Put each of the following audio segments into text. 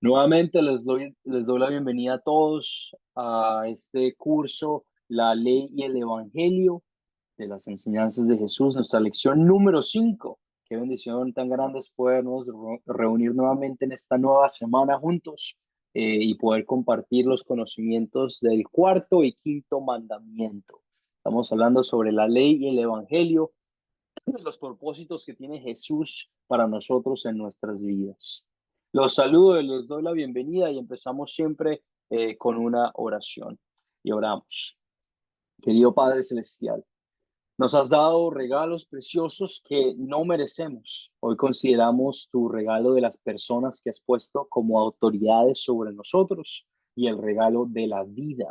Nuevamente les doy la bienvenida a todos a este curso, La Ley y el Evangelio de las Enseñanzas de Jesús, nuestra lección número 5. Qué bendición tan grande es podernos reunir nuevamente en esta nueva semana juntos y poder compartir los conocimientos del cuarto y quinto mandamiento. Estamos hablando sobre la ley y el Evangelio, los propósitos que tiene Jesús para nosotros en nuestras vidas. Los saludo y les doy la bienvenida y empezamos siempre con una oración. Y oramos. Querido Padre Celestial, nos has dado regalos preciosos que no merecemos. Hoy consideramos tu regalo de las personas que has puesto como autoridades sobre nosotros y el regalo de la vida.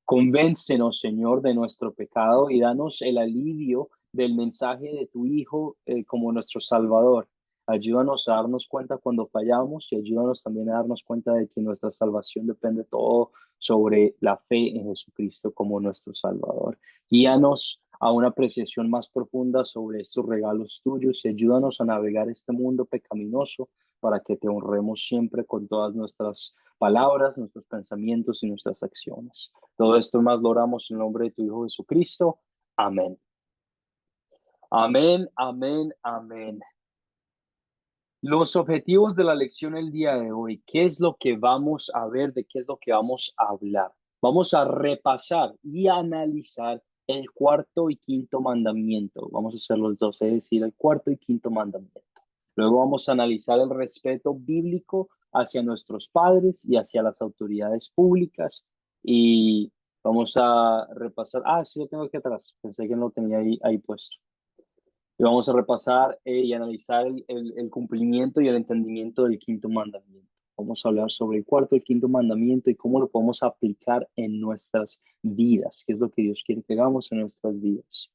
Convéncenos, Señor, de nuestro pecado y danos el alivio del mensaje de tu Hijo como nuestro Salvador. Ayúdanos a darnos cuenta cuando fallamos y ayúdanos también a darnos cuenta de que nuestra salvación depende todo sobre la fe en Jesucristo como nuestro Salvador. Guíanos a una apreciación más profunda sobre estos regalos tuyos y ayúdanos a navegar este mundo pecaminoso para que te honremos siempre con todas nuestras palabras, nuestros pensamientos y nuestras acciones. Todo esto más lo oramos en el nombre de tu Hijo Jesucristo. Amén. Amén, amén, amén. Los objetivos de la lección el día de hoy, ¿qué es lo que vamos a ver? ¿De qué es lo que vamos a hablar? Vamos a repasar y analizar el cuarto y quinto mandamiento. Vamos a hacer los dos, es decir, el cuarto y quinto mandamiento. Luego vamos a analizar el respeto bíblico hacia nuestros padres y hacia las autoridades públicas. Y vamos a repasar. Ah, sí, lo tengo aquí atrás. Pensé que no lo tenía ahí puesto. Y vamos a repasar y analizar el cumplimiento y el entendimiento del quinto mandamiento. Vamos a hablar sobre el cuarto y quinto mandamiento y cómo lo podemos aplicar en nuestras vidas, qué es lo que Dios quiere que hagamos en nuestras vidas.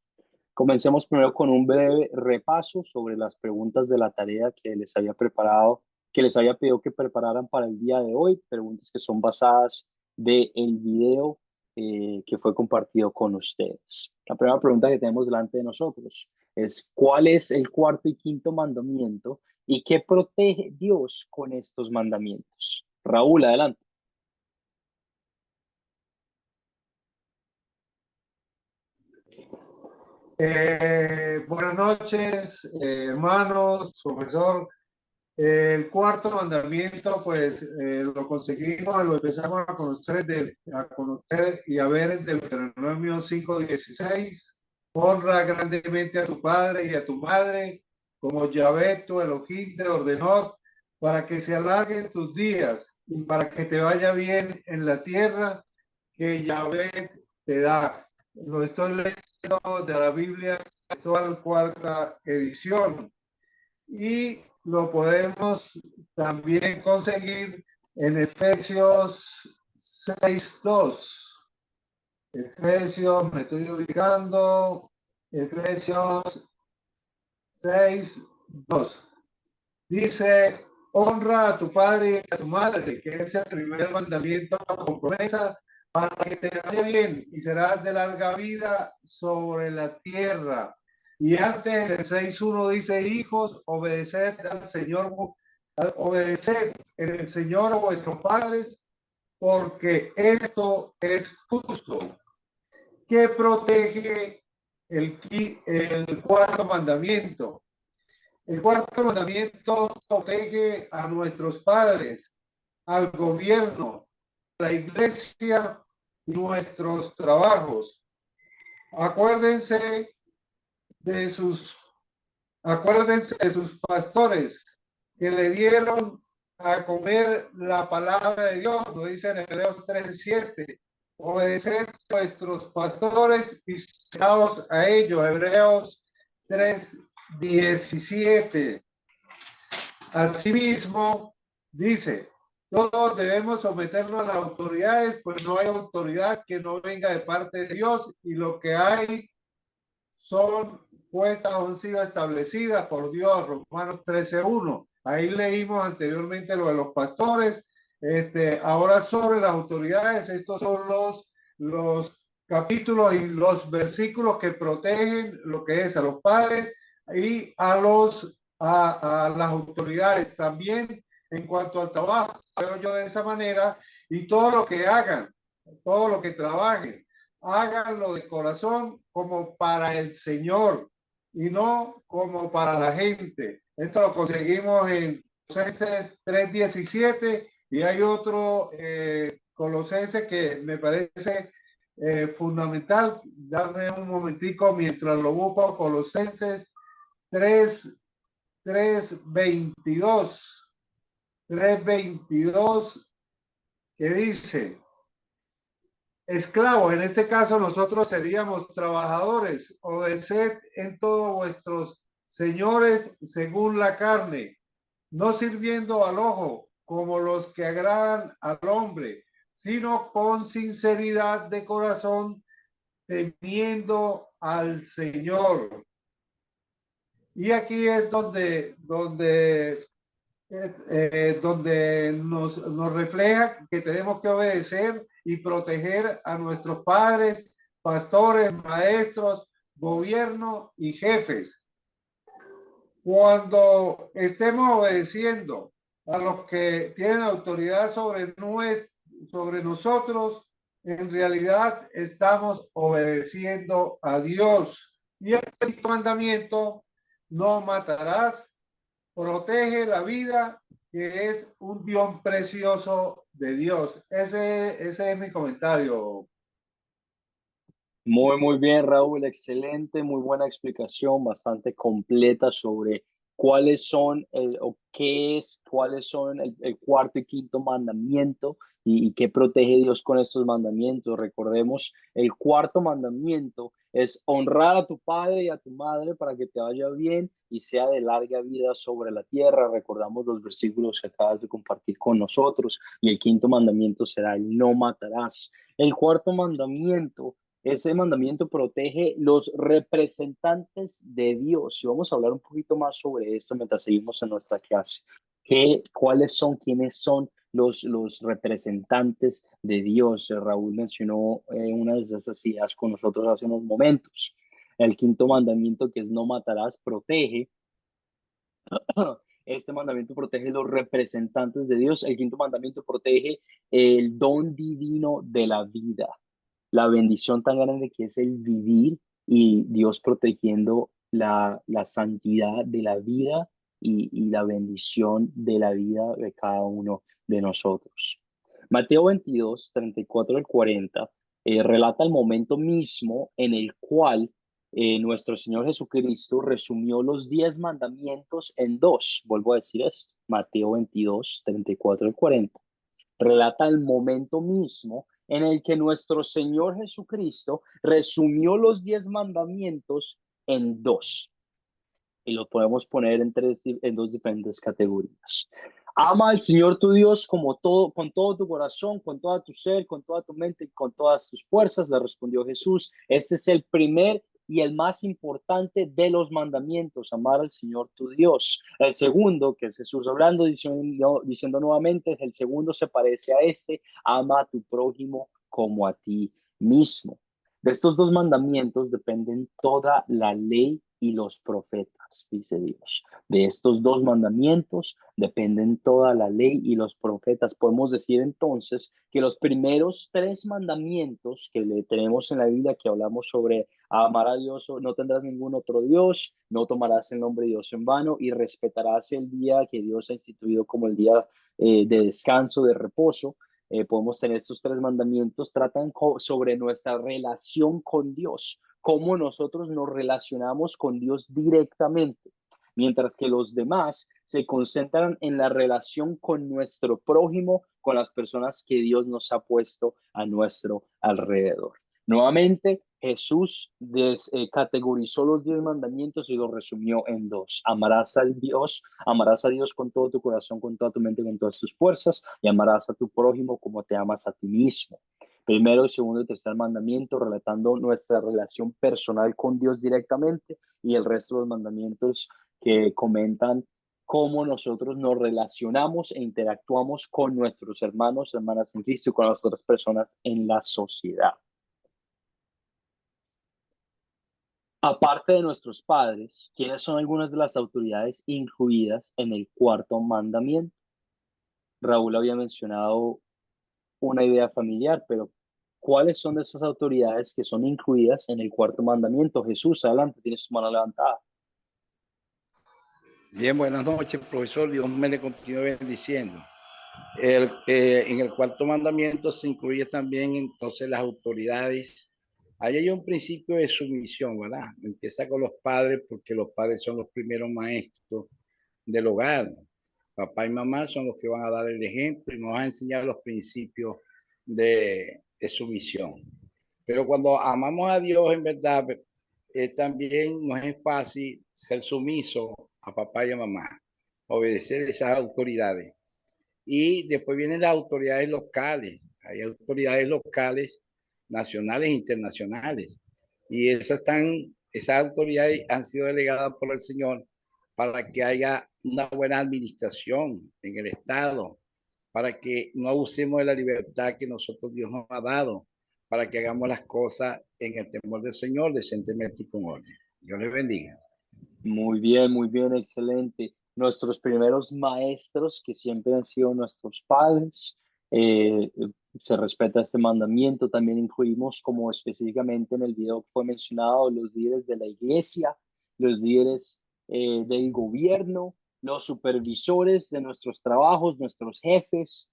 Comencemos primero con un breve repaso sobre las preguntas de la tarea que les había preparado, que les había pedido que prepararan para el día de hoy, preguntas que son basadas del video que fue compartido con ustedes. La primera pregunta que tenemos delante de nosotros es: ¿cuál es el cuarto y quinto mandamiento y qué protege Dios con estos mandamientos? Raúl, adelante. Buenas noches, hermanos, profesor. El cuarto mandamiento, pues lo conseguimos, lo empezamos a conocer y a ver en Deuteronomio 5:16. Honra grandemente a tu padre y a tu madre, como Yahvé tu Elohim te ordenó, para que se alarguen tus días y para que te vaya bien en la tierra que Yahvé te da. Lo estoy leyendo de la Biblia actual, cuarta edición, y lo podemos también conseguir en Efesios 6:2. Efesios, me estoy ubicando, Efesios 6:2. Dice: honra a tu padre y a tu madre, que es el primer mandamiento con promesa, para que te vaya bien y serás de larga vida sobre la tierra. Y antes en el 6:1 dice: hijos, obedeced al Señor, obedeced en el Señor a vuestros padres, porque esto es justo. ¿Qué protege el cuarto mandamiento? El cuarto mandamiento protege a nuestros padres, al gobierno, a la iglesia y nuestros trabajos. Acuérdense de sus, acuérdense de sus pastores que le dieron a comer la palabra de Dios, lo dice en Hebreos 13:7. Obedeced a vuestros pastores y servaos a ellos, Hebreos 3:17. Asimismo, dice: todos debemos someternos a las autoridades, pues no hay autoridad que no venga de parte de Dios, y lo que hay son puestas, han sido establecidas por Dios. Romanos 13:1. Ahí leímos anteriormente lo de los pastores. Ahora sobre las autoridades, estos son los capítulos y los versículos que protegen lo que es a los padres y a las autoridades. También en cuanto al trabajo, veo yo de esa manera, y todo lo que hagan, todo lo que trabajen, háganlo de corazón como para el Señor y no como para la gente. Esto lo conseguimos en Colosenses 3:17 y hay otro Colosenses que me parece fundamental. Dame un momentico mientras lo busco. Colosenses 3, 3:22, 3:22, que dice, esclavos, en este caso nosotros seríamos trabajadores, obedeced en todo vuestros señores según la carne, no sirviendo al ojo como los que agradan al hombre, sino con sinceridad de corazón, temiendo al Señor. Y aquí es donde nos refleja que tenemos que obedecer y proteger a nuestros padres, pastores, maestros, gobierno y jefes. Cuando estemos obedeciendo a los que tienen autoridad sobre nosotros, en realidad estamos obedeciendo a Dios. Y el mandamiento, no matarás, protege la vida, que es un bien precioso de Dios. Ese es mi comentario. Muy bien, Raúl, excelente, muy buena explicación, bastante completa sobre cuáles son o qué es, cuáles son el cuarto y quinto mandamiento y qué protege Dios con estos mandamientos. Recordemos, el cuarto mandamiento es honrar a tu padre y a tu madre para que te vaya bien y sea de larga vida sobre la tierra. Recordamos los versículos que acabas de compartir con nosotros y el quinto mandamiento será el no matarás. El cuarto mandamiento, ese mandamiento protege los representantes de Dios. Y vamos a hablar un poquito más sobre esto mientras seguimos en nuestra clase. ¿Cuáles son, quiénes son los representantes de Dios? Raúl mencionó una de esas ideas con nosotros hace unos momentos. El quinto mandamiento, que es no matarás, protege. Este mandamiento protege los representantes de Dios. El quinto mandamiento protege el don divino de la vida, la bendición tan grande que es el vivir y Dios protegiendo la santidad de la vida y la bendición de la vida de cada uno de nosotros. Mateo 22, 34 al 40 relata el momento mismo en el cual nuestro Señor Jesucristo resumió los 10 mandamientos en dos. Vuelvo a decir esto, Mateo 22, 34 al 40 relata el momento mismo en el que nuestro Señor Jesucristo resumió los 10 mandamientos en dos. Y lo podemos poner en dos diferentes categorías. Ama al Señor tu Dios como todo, con todo tu corazón, con toda tu ser, con toda tu mente y con todas tus fuerzas, le respondió Jesús. Este es el primer y el más importante de los mandamientos, amar al Señor tu Dios. El segundo, que es Jesús hablando, diciendo nuevamente, el segundo se parece a este, ama a tu prójimo como a ti mismo. De estos dos mandamientos dependen toda la ley y los profetas, dice Dios. De estos dos mandamientos dependen toda la ley y los profetas. Podemos decir entonces que los primeros tres mandamientos que le tenemos en la Biblia, que hablamos sobre amar a Dios, no tendrás ningún otro Dios, no tomarás el nombre de Dios en vano y respetarás el día que Dios ha instituido como el día de descanso, de reposo. Podemos tener estos tres mandamientos, tratan sobre nuestra relación con Dios, cómo nosotros nos relacionamos con Dios directamente, mientras que los demás se concentran en la relación con nuestro prójimo, con las personas que Dios nos ha puesto a nuestro alrededor. Nuevamente, Jesús categorizó los 10 mandamientos y los resumió en dos. Amarás a Dios con todo tu corazón, con toda tu mente, con todas tus fuerzas, y amarás a tu prójimo como te amas a ti mismo. Primero, segundo y tercer mandamiento, relatando nuestra relación personal con Dios directamente, y el resto de los mandamientos que comentan cómo nosotros nos relacionamos e interactuamos con nuestros hermanos, hermanas en Cristo y con las otras personas en la sociedad. Aparte de nuestros padres, ¿quiénes son algunas de las autoridades incluidas en el cuarto mandamiento? Raúl había mencionado una idea familiar, pero ¿cuáles son de esas autoridades que son incluidas en el cuarto mandamiento? Jesús, adelante, tienes tu mano levantada. Bien, buenas noches, profesor. Dios me le continúe bendiciendo. En el cuarto mandamiento se incluye también entonces las autoridades. Ahí hay un principio de sumisión, ¿verdad? Empieza con los padres porque los padres son los primeros maestros del hogar. Papá y mamá son los que van a dar el ejemplo y nos van a enseñar los principios de sumisión. Pero cuando amamos a Dios, en verdad, también nos es fácil ser sumiso a papá y a mamá, obedecer esas autoridades. Y después vienen las autoridades locales. Hay autoridades locales, nacionales e internacionales. Y esas autoridades han sido delegadas por el Señor para que haya una buena administración en el Estado, para que no abusemos de la libertad que nosotros Dios nos ha dado, para que hagamos las cosas en el temor del Señor, decentemente y con orden. Dios les bendiga. Muy bien, excelente. Nuestros primeros maestros, que siempre han sido nuestros padres, se respeta este mandamiento. También incluimos, como específicamente en el video que fue mencionado, los líderes de la iglesia, los líderes del gobierno, los supervisores de nuestros trabajos, nuestros jefes.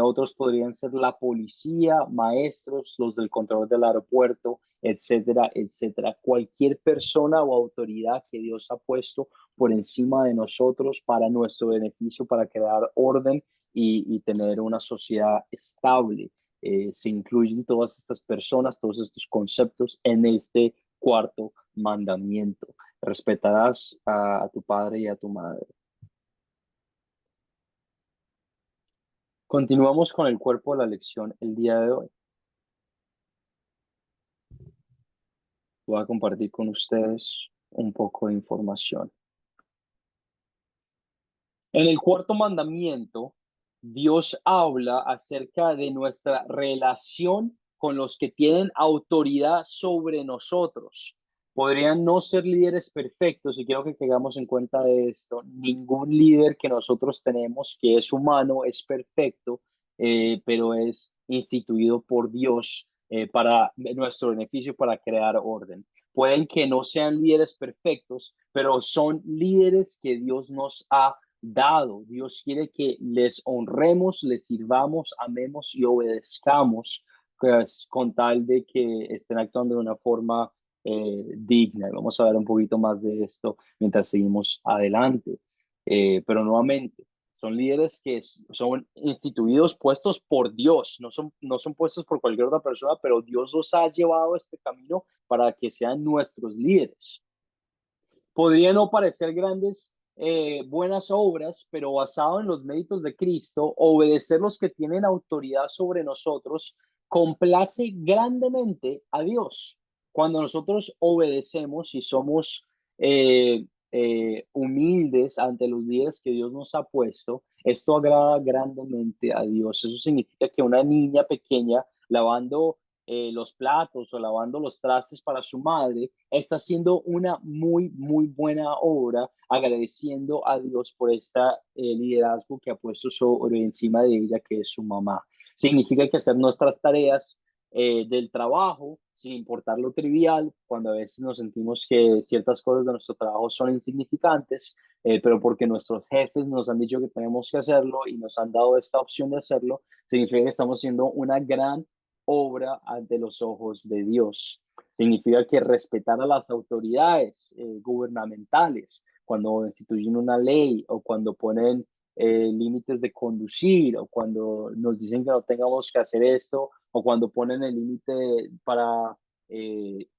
Otros podrían ser la policía, maestros, los del control del aeropuerto, etcétera, etcétera. Cualquier persona o autoridad que Dios ha puesto por encima de nosotros para nuestro beneficio, para crear orden y tener una sociedad estable. Se incluyen todas estas personas, todos estos conceptos en este cuarto mandamiento. Respetarás a tu padre y a tu madre. Continuamos con el cuerpo de la lección el día de hoy. Voy a compartir con ustedes un poco de información. En el cuarto mandamiento, Dios habla acerca de nuestra relación con los que tienen autoridad sobre nosotros. Podrían no ser líderes perfectos y quiero que tengamos en cuenta de esto. Ningún líder que nosotros tenemos que es humano es perfecto, pero es instituido por Dios para nuestro beneficio, para crear orden. Pueden que no sean líderes perfectos, pero son líderes que Dios nos ha dado. Dios quiere que les honremos, les sirvamos, amemos y obedezcamos, pues, con tal de que estén actuando de una forma digna. Vamos a ver un poquito más de esto mientras seguimos adelante. Pero nuevamente, son líderes que son instituidos, puestos por Dios, no son puestos por cualquier otra persona, pero Dios los ha llevado a este camino para que sean nuestros líderes. Podría no parecer grandes, buenas obras, pero basado en los méritos de Cristo, obedecer los que tienen autoridad sobre nosotros complace grandemente a Dios. Cuando nosotros obedecemos y somos humildes ante los líderes que Dios nos ha puesto, esto agrada grandemente a Dios. Eso significa que una niña pequeña lavando los platos o lavando los trastes para su madre, está haciendo una muy buena obra, agradeciendo a Dios por este liderazgo que ha puesto sobre encima de ella, que es su mamá. Significa que hacer nuestras tareas del trabajo, sin importar lo trivial, cuando a veces nos sentimos que ciertas cosas de nuestro trabajo son insignificantes, pero porque nuestros jefes nos han dicho que tenemos que hacerlo y nos han dado esta opción de hacerlo, significa que estamos haciendo una gran obra ante los ojos de Dios. Significa que respetar a las autoridades gubernamentales cuando instituyen una ley o cuando ponen límites de conducir o cuando nos dicen que no tengamos que hacer esto o cuando ponen el límite para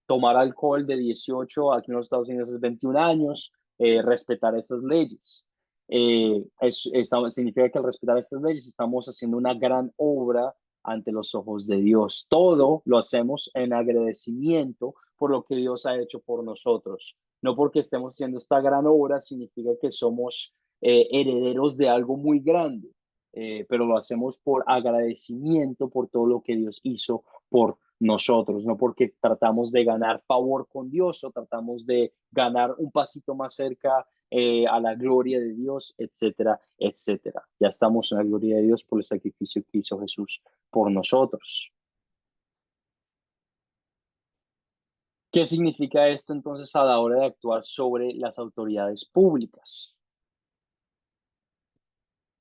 tomar alcohol de 18, aquí en los Estados Unidos es 21 años, respetar esas leyes. Significa que al respetar estas leyes estamos haciendo una gran obra ante los ojos de Dios. Todo lo hacemos en agradecimiento por lo que Dios ha hecho por nosotros. No porque estemos haciendo esta gran obra significa que somos herederos de algo muy grande, pero lo hacemos por agradecimiento por todo lo que Dios hizo por nosotros, no porque tratamos de ganar favor con Dios o tratamos de ganar un pasito más cerca a la gloria de Dios, etcétera, etcétera. Ya estamos en la gloria de Dios por el sacrificio que hizo Jesús por nosotros. ¿Qué significa esto entonces a la hora de actuar sobre las autoridades públicas?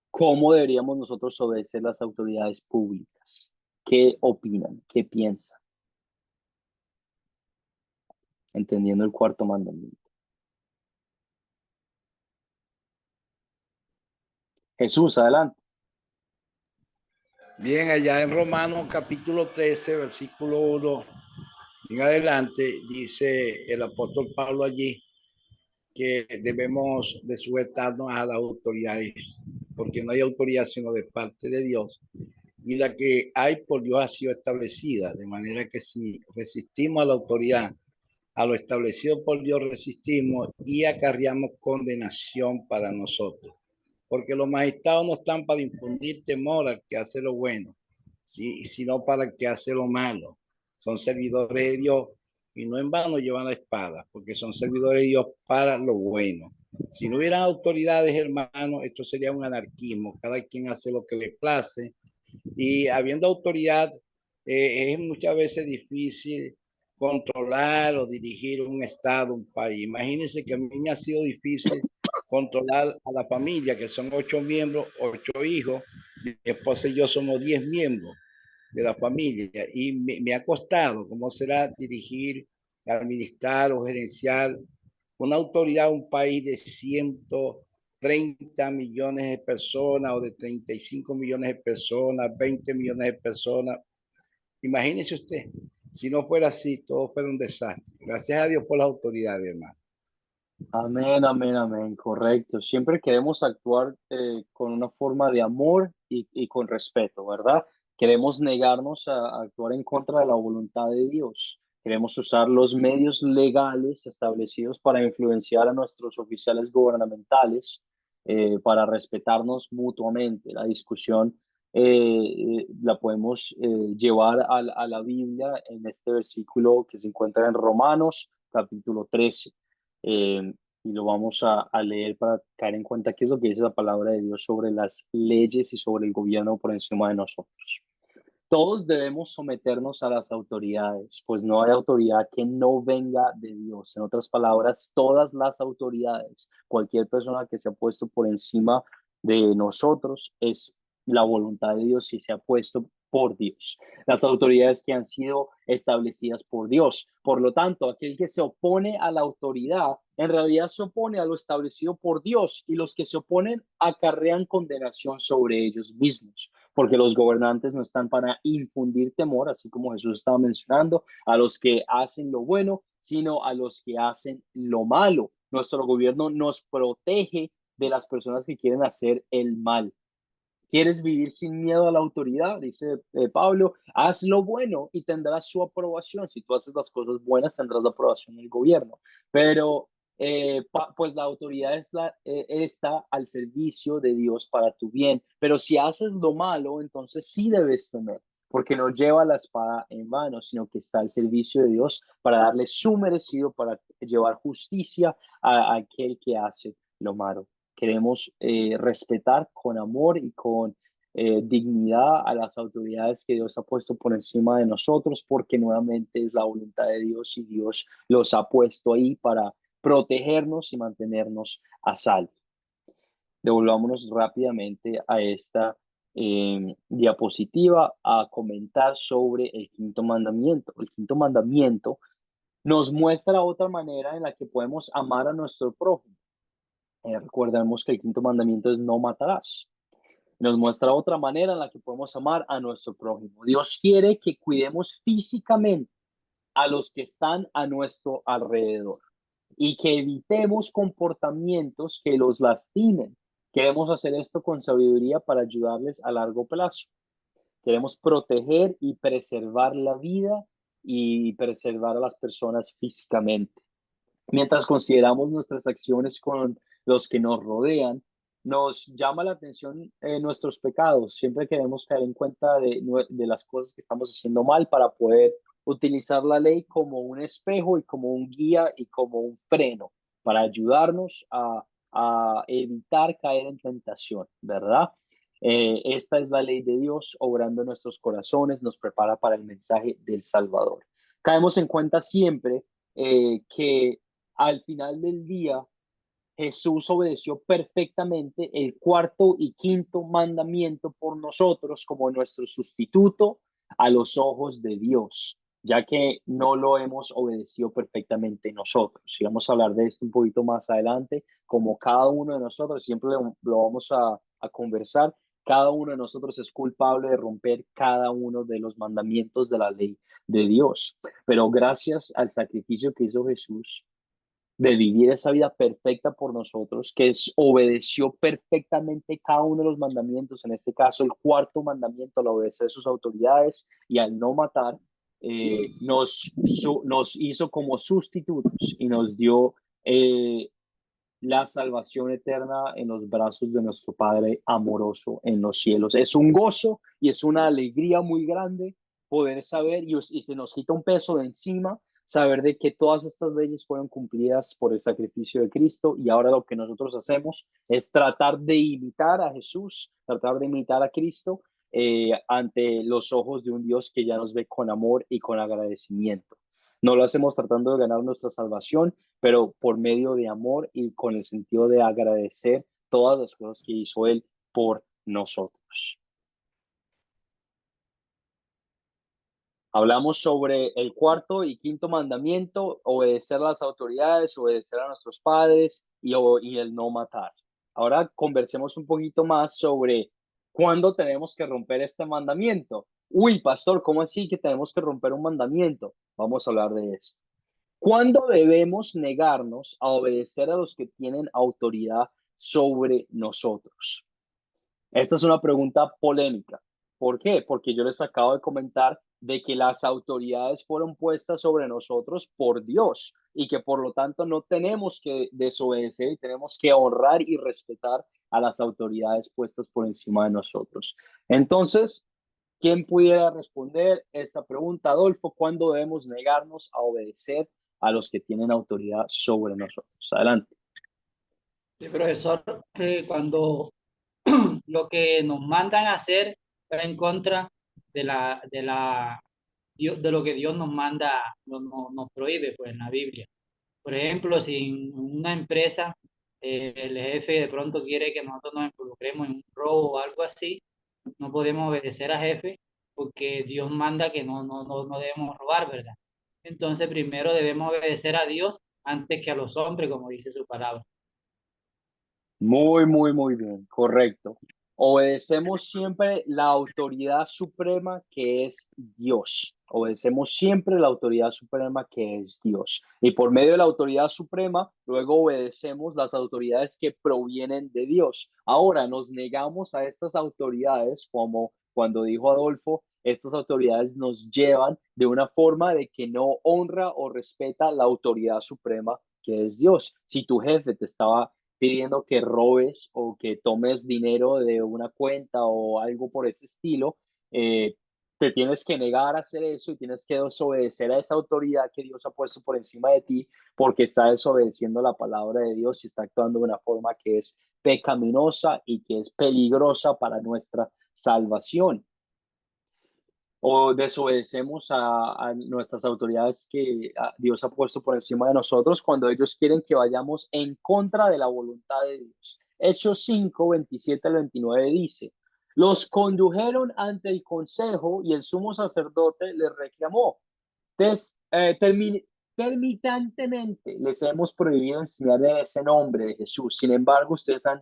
¿Cómo deberíamos nosotros obedecer las autoridades públicas? ¿Qué opinan? ¿Qué piensan? Entendiendo el cuarto mandamiento. Jesús, adelante. Bien, allá en Romanos capítulo 13, versículo 1 en adelante, dice el apóstol Pablo allí que debemos de sujetarnos a las autoridades, porque no hay autoridad sino de parte de Dios, y la que hay por Dios ha sido establecida, de manera que si resistimos a la autoridad, a lo establecido por Dios resistimos y acarreamos condenación para nosotros, porque los magistrados no están para infundir temor al que hace lo bueno, sino para el que hace lo malo. Son servidores de Dios y no en vano llevan la espada, porque son servidores de Dios para lo bueno. Si no hubieran autoridades, hermanos, esto sería un anarquismo. Cada quien hace lo que le place y habiendo autoridad, es muchas veces difícil controlar o dirigir un estado, un país. Imagínense que a mí me ha sido difícil controlar a la familia, que son 8 miembros, 8 hijos. Mi esposa y yo somos 10 miembros de la familia y me ha costado. ¿Cómo será dirigir, administrar o gerenciar una autoridad, un país de 130 millones de personas o de 35 millones de personas, 20 millones de personas? Imagínese usted, si no fuera así, todo fuera un desastre. Gracias a Dios por las autoridades, hermano. Amén, amén, amén, correcto. Siempre queremos actuar con una forma de amor y con respeto, ¿verdad? Queremos negarnos a actuar en contra de la voluntad de Dios. Queremos usar los medios legales establecidos para influenciar a nuestros oficiales gubernamentales, para respetarnos mutuamente. La discusión la podemos llevar a la Biblia en este versículo que se encuentra en Romanos, capítulo 13. Y lo vamos a leer para caer en cuenta qué es lo que dice la palabra de Dios sobre las leyes y sobre el gobierno por encima de nosotros. Todos debemos someternos a las autoridades, pues no hay autoridad que no venga de Dios. En otras palabras, todas las autoridades, cualquier persona que se ha puesto por encima de nosotros, es la voluntad de Dios y se ha puesto por Dios. Las autoridades que han sido establecidas por Dios. Por lo tanto, aquel que se opone a la autoridad, en realidad se opone a lo establecido por Dios, y los que se oponen acarrean condenación sobre ellos mismos, porque los gobernantes no están para infundir temor, así como Jesús estaba mencionando, a los que hacen lo bueno, sino a los que hacen lo malo. Nuestro gobierno nos protege de las personas que quieren hacer el mal. ¿Quieres vivir sin miedo a la autoridad? Dice Pablo, haz lo bueno y tendrás su aprobación. Si tú haces las cosas buenas, tendrás la aprobación del gobierno. Pero pues la autoridad está al servicio de Dios para tu bien. Pero si haces lo malo, entonces sí debes temer, porque no lleva la espada en vano, sino que está al servicio de Dios para darle su merecido, para llevar justicia a aquel que hace lo malo. Queremos respetar con amor y con dignidad a las autoridades que Dios ha puesto por encima de nosotros, porque nuevamente es la voluntad de Dios y Dios los ha puesto ahí para protegernos y mantenernos a salvo. Devolvámonos rápidamente a esta diapositiva a comentar sobre el quinto mandamiento. El quinto mandamiento nos muestra otra manera en la que podemos amar a nuestro prójimo. Recordemos que el quinto mandamiento es no matarás. Nos muestra otra manera en la que podemos amar a nuestro prójimo. Dios quiere que cuidemos físicamente a los que están a nuestro alrededor y que evitemos comportamientos que los lastimen. Queremos hacer esto con sabiduría para ayudarles a largo plazo. Queremos proteger y preservar la vida y preservar a las personas físicamente. Mientras consideramos nuestras acciones con los que nos rodean, nos llama la atención nuestros pecados. Siempre queremos caer en cuenta de las cosas que estamos haciendo mal para poder utilizar la ley como un espejo y como un guía y como un freno para ayudarnos a a evitar caer en tentación, ¿verdad? Esta es la ley de Dios obrando en nuestros corazones, nos prepara para el mensaje del Salvador. Caemos en cuenta siempre que al final del día Jesús obedeció perfectamente el cuarto y quinto mandamiento por nosotros como nuestro sustituto a los ojos de Dios, ya que no lo hemos obedecido perfectamente nosotros. Y vamos a hablar de esto un poquito más adelante, como cada uno de nosotros, siempre lo vamos a conversar, cada uno de nosotros es culpable de romper cada uno de los mandamientos de la ley de Dios. Pero gracias al sacrificio que hizo Jesús, de vivir esa vida perfecta por nosotros, que obedeció perfectamente cada uno de los mandamientos, en este caso el cuarto mandamiento, al obedecer a sus autoridades y al no matar, nos hizo como sustitutos y nos dio la salvación eterna en los brazos de nuestro Padre amoroso en los cielos. Es un gozo y es una alegría muy grande poder saber y se nos quita un peso de encima, saber de que todas estas leyes fueron cumplidas por el sacrificio de Cristo y ahora lo que nosotros hacemos es tratar de imitar a Jesús, tratar de imitar a Cristo ante los ojos de un Dios que ya nos ve con amor y con agradecimiento. No lo hacemos tratando de ganar nuestra salvación, pero por medio de amor y con el sentido de agradecer todas las cosas que hizo Él por nosotros. Hablamos sobre el cuarto y quinto mandamiento, obedecer a las autoridades, obedecer a nuestros padres y el no matar. Ahora conversemos un poquito más sobre cuándo tenemos que romper este mandamiento. Uy, pastor, ¿cómo así que tenemos que romper un mandamiento? Vamos a hablar de esto. ¿Cuándo debemos negarnos a obedecer a los que tienen autoridad sobre nosotros? Esta es una pregunta polémica. ¿Por qué? Porque yo les acabo de comentar de que las autoridades fueron puestas sobre nosotros por Dios y que por lo tanto no tenemos que desobedecer y tenemos que honrar y respetar a las autoridades puestas por encima de nosotros. Entonces, ¿quién pudiera responder esta pregunta? Adolfo, ¿cuándo debemos negarnos a obedecer a los que tienen autoridad sobre nosotros? Adelante. Sí, profesor, cuando lo que nos mandan a hacer va en contra de lo que Dios nos manda, nos prohíbe pues, en la Biblia. Por ejemplo, si en una empresa el jefe de pronto quiere que nosotros nos involucremos en un robo o algo así, no podemos obedecer al jefe porque Dios manda que no debemos robar, ¿verdad? Entonces primero debemos obedecer a Dios antes que a los hombres, como dice su palabra. Muy bien, correcto. Obedecemos siempre la autoridad suprema que es Dios. Obedecemos siempre la autoridad suprema que es Dios. Y por medio de la autoridad suprema, luego obedecemos las autoridades que provienen de Dios. Ahora nos negamos a estas autoridades, como cuando dijo Adolfo, estas autoridades nos llevan de una forma de que no honra o respeta la autoridad suprema que es Dios. Si tu jefe te estaba pidiendo que robes o que tomes dinero de una cuenta o algo por ese estilo, te tienes que negar a hacer eso y tienes que desobedecer a esa autoridad que Dios ha puesto por encima de ti porque está desobedeciendo la palabra de Dios y está actuando de una forma que es pecaminosa y que es peligrosa para nuestra salvación. O desobedecemos a nuestras autoridades que Dios ha puesto por encima de nosotros cuando ellos quieren que vayamos en contra de la voluntad de Dios. Hechos 5, 27 al 29 dice, los condujeron ante el consejo y el sumo sacerdote les reclamó, terminantemente les hemos prohibido enseñar en ese nombre de Jesús. Sin embargo, ustedes han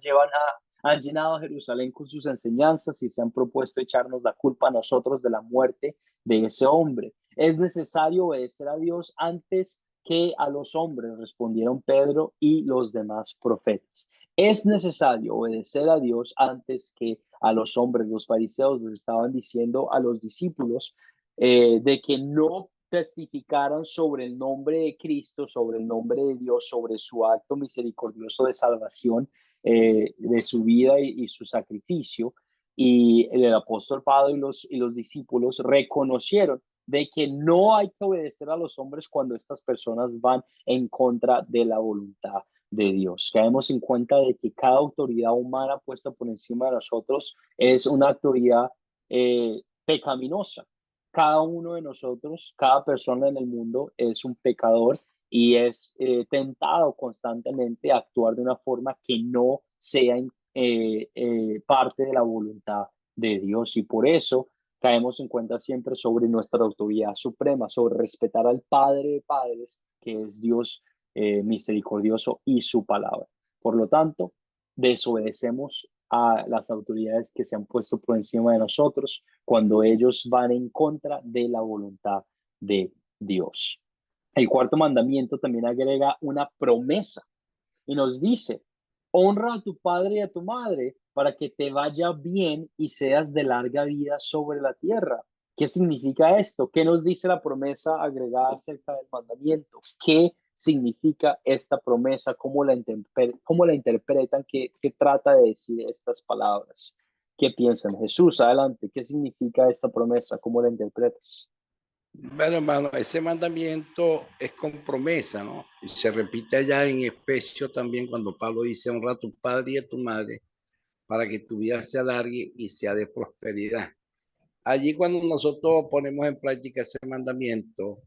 llenado a Jerusalén con sus enseñanzas y se han propuesto echarnos la culpa a nosotros de la muerte de ese hombre. Es necesario obedecer a Dios antes que a los hombres, respondieron Pedro y los demás profetas. Es necesario obedecer a Dios antes que a los hombres. Los fariseos les estaban diciendo a los discípulos de que no testificaran sobre el nombre de Cristo, sobre el nombre de Dios, sobre su acto misericordioso de salvación, de su vida y su sacrificio. Y el apóstol Pablo y los discípulos reconocieron de que no hay que obedecer a los hombres cuando estas personas van en contra de la voluntad de Dios. Caemos en cuenta de que cada autoridad humana puesta por encima de nosotros es una autoridad pecaminosa. Cada uno de nosotros, cada persona en el mundo es un pecador y es tentado constantemente a actuar de una forma que no sea parte de la voluntad de Dios. Y por eso caemos en cuenta siempre sobre nuestra autoridad suprema, sobre respetar al Padre de Padres, que es Dios misericordioso y su palabra. Por lo tanto, desobedecemos a las autoridades que se han puesto por encima de nosotros cuando ellos van en contra de la voluntad de Dios. El cuarto mandamiento también agrega una promesa y nos dice, honra a tu padre y a tu madre para que te vaya bien y seas de larga vida sobre la tierra. ¿Qué significa esto? ¿Qué nos dice la promesa agregada acerca del mandamiento? ¿Qué significa esta promesa? ¿Cómo la interpretan? ¿Qué trata de decir estas palabras? ¿Qué piensan? Jesús, adelante. ¿Qué significa esta promesa? ¿Cómo la interpretas? Bueno, hermano, ese mandamiento es con promesa, ¿no? Y se repite allá en Efesios también cuando Pablo dice, honra a tu padre y a tu madre para que tu vida se alargue y sea de prosperidad. Allí cuando nosotros ponemos en práctica ese mandamiento,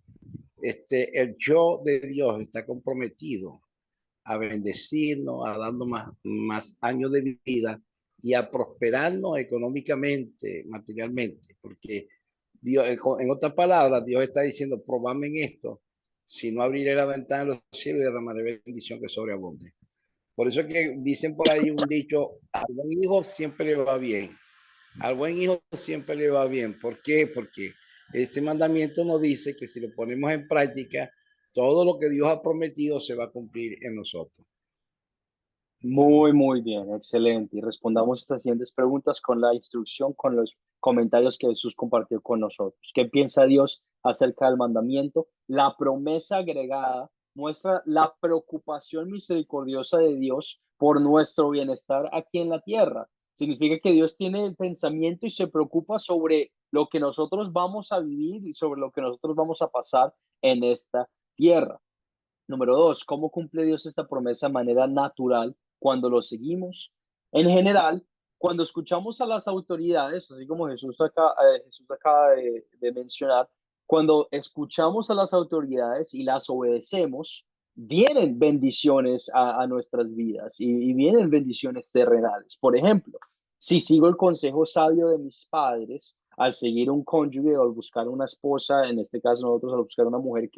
el yo de Dios está comprometido a bendecirnos, a darnos más años de vida y a prosperarnos económicamente, materialmente, porque Dios, en otras palabras, Dios está diciendo, probadme en esto, si no abriré la ventana de los cielos y derramaré bendición que sobreabunde. Por eso es que dicen por ahí un dicho, al buen hijo siempre le va bien. Al buen hijo siempre le va bien. ¿Por qué? Porque ese mandamiento nos dice que si lo ponemos en práctica, todo lo que Dios ha prometido se va a cumplir en nosotros. Muy bien, excelente. Y respondamos estas siguientes preguntas con la instrucción, con los comentarios que Jesús compartió con nosotros. ¿Qué piensa Dios acerca del mandamiento? La promesa agregada muestra la preocupación misericordiosa de Dios por nuestro bienestar aquí en la tierra. Significa que Dios tiene el pensamiento y se preocupa sobre lo que nosotros vamos a vivir y sobre lo que nosotros vamos a pasar en esta tierra. Número dos, ¿cómo cumple Dios esta promesa de manera natural cuando lo seguimos? En general, cuando escuchamos a las autoridades, así como Jesús acaba de mencionar, cuando escuchamos a las autoridades y las obedecemos, vienen bendiciones a nuestras vidas y vienen bendiciones terrenales. Por ejemplo, si sigo el consejo sabio de mis padres, al seguir un cónyuge o al buscar una esposa, en este caso nosotros al buscar una mujer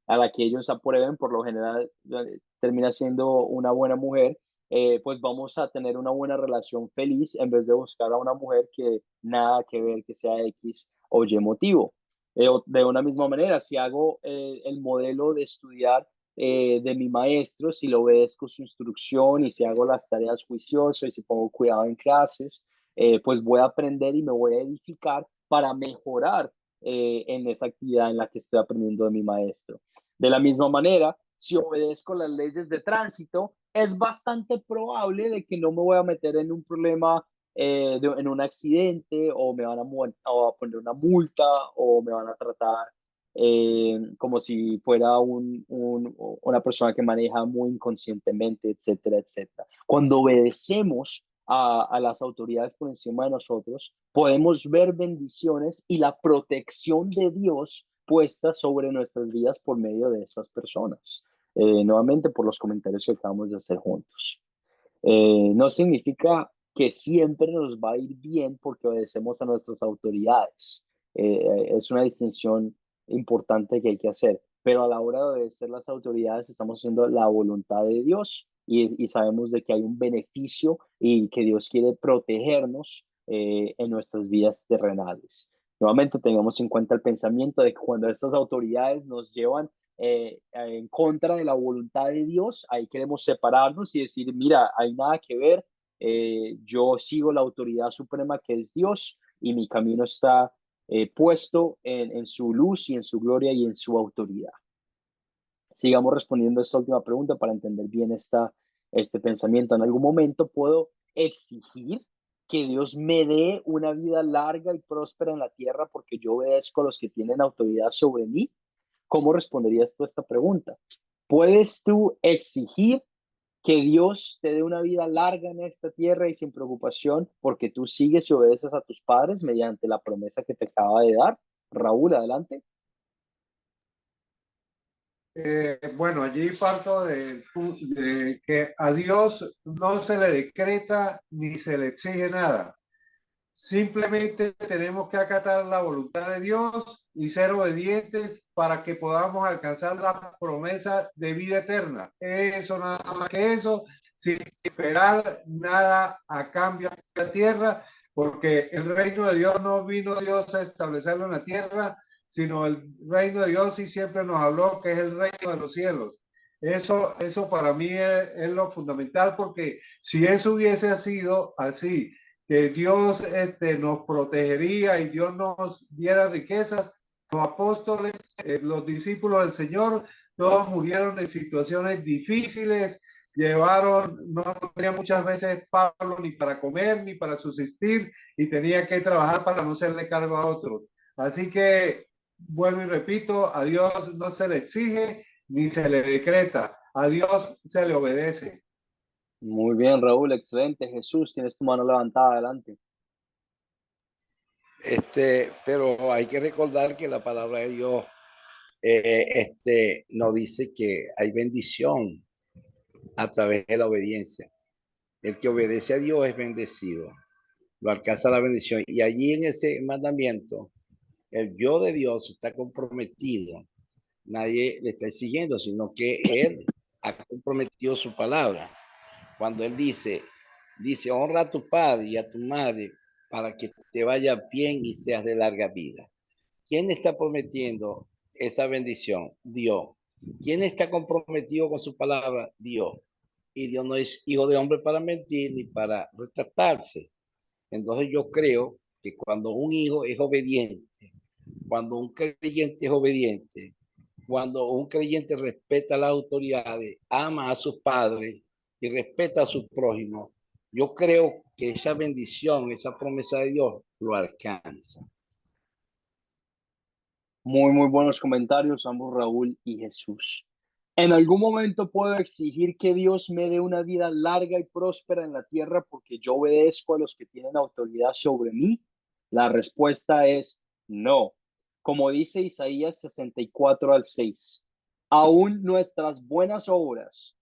a la que ellos aprueben, por lo general termina siendo una buena mujer, pues vamos a tener una buena relación feliz en vez de buscar a una mujer que nada que ver, que sea X o Y motivo. De una misma manera, si hago el modelo de estudiar de mi maestro, si lo obedezco su instrucción y si hago las tareas juicioso y si pongo cuidado en clases, pues voy a aprender y me voy a edificar para mejorar en esa actividad en la que estoy aprendiendo de mi maestro. De la misma manera, si obedezco las leyes de tránsito, es bastante probable de que no me voy a meter en un problema, en un accidente, o me van a poner una multa, o me van a tratar como si fuera una persona que maneja muy inconscientemente, etcétera, etcétera. Cuando obedecemos a las autoridades por encima de nosotros, podemos ver bendiciones y la protección de Dios puesta sobre nuestras vidas por medio de esas personas. Nuevamente por los comentarios que acabamos de hacer juntos. No significa que siempre nos va a ir bien porque obedecemos a nuestras autoridades. Es una distinción importante que hay que hacer, pero a la hora de obedecer las autoridades estamos haciendo la voluntad de Dios y sabemos de que hay un beneficio y que Dios quiere protegernos en nuestras vidas terrenales. Nuevamente tengamos en cuenta el pensamiento de que cuando estas autoridades nos llevan en contra de la voluntad de Dios, ahí queremos separarnos y decir, mira, hay nada que ver, yo sigo la autoridad suprema que es Dios y mi camino está puesto en su luz y en su gloria y en su autoridad. Sigamos respondiendo a esta última pregunta para entender bien este pensamiento. En algún momento puedo exigir que Dios me dé una vida larga y próspera en la tierra porque yo obedezco a los que tienen autoridad sobre mí. ¿Cómo responderías tú a esta pregunta? ¿Puedes tú exigir Que Dios te dé una vida larga en esta tierra y sin preocupación, porque tú sigues y obedeces a tus padres mediante la promesa que te acaba de dar. Raúl, adelante. Bueno, allí parto de que a Dios no se le decreta ni se le exige nada. Simplemente tenemos que acatar la voluntad de Dios y ser obedientes para que podamos alcanzar la promesa de vida eterna. Eso, nada más que eso, sin esperar nada a cambio de la tierra, porque el reino de Dios no vino Dios a establecerlo en la tierra, sino el reino de Dios, y siempre nos habló que es el reino de los cielos. Eso para mí es lo fundamental, porque si eso hubiese sido así, que Dios nos protegería y Dios nos diera riquezas, los apóstoles, los discípulos del Señor, todos murieron en situaciones difíciles, no tenía muchas veces Pablo ni para comer ni para subsistir, y tenía que trabajar para no serle cargo a otros. Así que, vuelvo y repito, a Dios no se le exige ni se le decreta, a Dios se le obedece. Muy bien, Raúl, excelente. Jesús, tienes tu mano levantada, adelante. Pero hay que recordar que la palabra de Dios nos dice que hay bendición a través de la obediencia. El que obedece a Dios es bendecido, lo alcanza la bendición. Y allí en ese mandamiento, el yo de Dios está comprometido. Nadie le está exigiendo, sino que Él ha comprometido su palabra. Cuando Él dice, honra a tu padre y a tu madre para que te vaya bien y seas de larga vida. ¿Quién está prometiendo esa bendición? Dios. ¿Quién está comprometido con su palabra? Dios. Y Dios no es hijo de hombre para mentir ni para retractarse. Entonces yo creo que cuando un hijo es obediente, cuando un creyente es obediente, cuando un creyente respeta las autoridades, ama a sus padres y respeta a sus prójimos, yo creo que esa bendición, esa promesa de Dios lo alcanza. Muy buenos comentarios, ambos Raúl y Jesús. ¿En algún momento puedo exigir que Dios me dé una vida larga y próspera en la tierra porque yo obedezco a los que tienen autoridad sobre mí? La respuesta es no. Como dice Isaías 64:6, aún nuestras buenas obras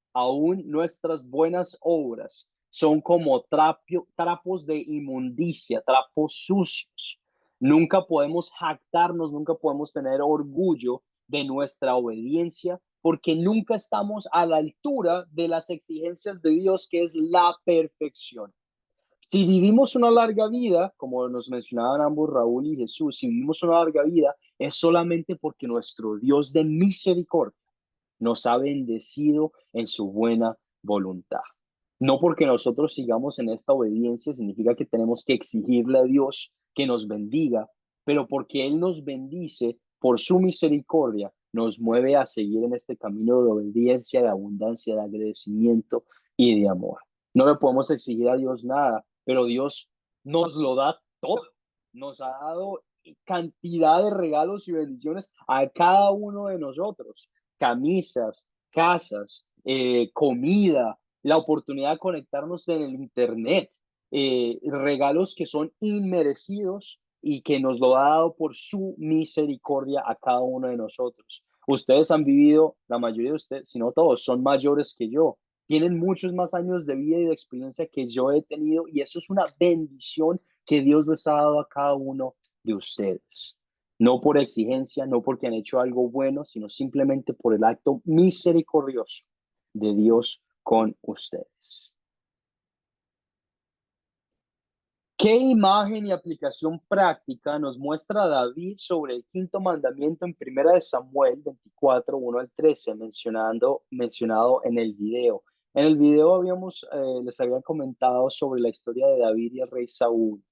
son como trapos de inmundicia, trapos sucios. Nunca podemos jactarnos, nunca podemos tener orgullo de nuestra obediencia, porque nunca estamos a la altura de las exigencias de Dios, que es la perfección. Si vivimos una larga vida, como nos mencionaban ambos Raúl y Jesús, si vivimos una larga vida, es solamente porque nuestro Dios de misericordia nos ha bendecido en su buena voluntad. No porque nosotros sigamos en esta obediencia significa que tenemos que exigirle a Dios que nos bendiga, pero porque Él nos bendice por su misericordia, nos mueve a seguir en este camino de obediencia, de abundancia, de agradecimiento y de amor. No le podemos exigir a Dios nada, pero Dios nos lo da todo. Nos ha dado cantidad de regalos y bendiciones a cada uno de nosotros. Camisas, casas, comida, la oportunidad de conectarnos en el Internet, regalos que son inmerecidos y que nos lo ha dado por su misericordia a cada uno de nosotros. Ustedes han vivido, la mayoría de ustedes, si no todos, son mayores que yo, tienen muchos más años de vida y de experiencia que yo he tenido, y eso es una bendición que Dios les ha dado a cada uno de ustedes. No por exigencia, no porque han hecho algo bueno, sino simplemente por el acto misericordioso de Dios con ustedes. ¿Qué imagen y aplicación práctica nos muestra David sobre el quinto mandamiento en 1 Samuel 24, 1-13, mencionado en el video? En el video les habían comentado sobre la historia de David y el rey Saúl.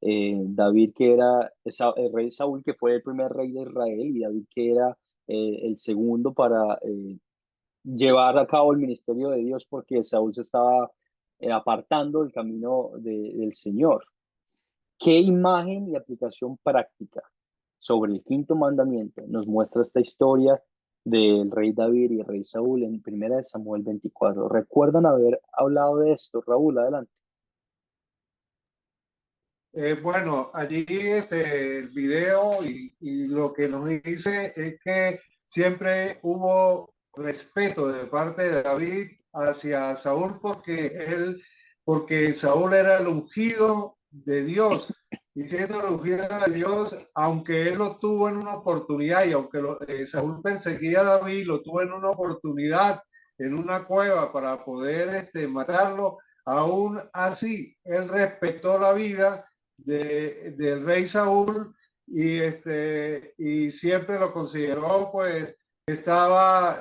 David, que era el rey Saúl, que fue el primer rey de Israel, y David, que era el segundo para llevar a cabo el ministerio de Dios, porque Saúl se estaba apartando del camino del Señor. ¿Qué imagen y aplicación práctica sobre el quinto mandamiento nos muestra esta historia del rey David y el rey Saúl en 1 Samuel 24. ¿Recuerdan haber hablado de esto? Raúl, adelante. Bueno, allí el video y lo que nos dice es que siempre hubo respeto de parte de David hacia Saúl porque Saúl era el ungido de Dios. Y siendo el ungido de Dios, aunque él lo tuvo en una oportunidad y aunque Saúl perseguía a David, lo tuvo en una oportunidad, en una cueva para poder matarlo, aún así él respetó la vida del rey Saúl y siempre lo consideró, pues estaba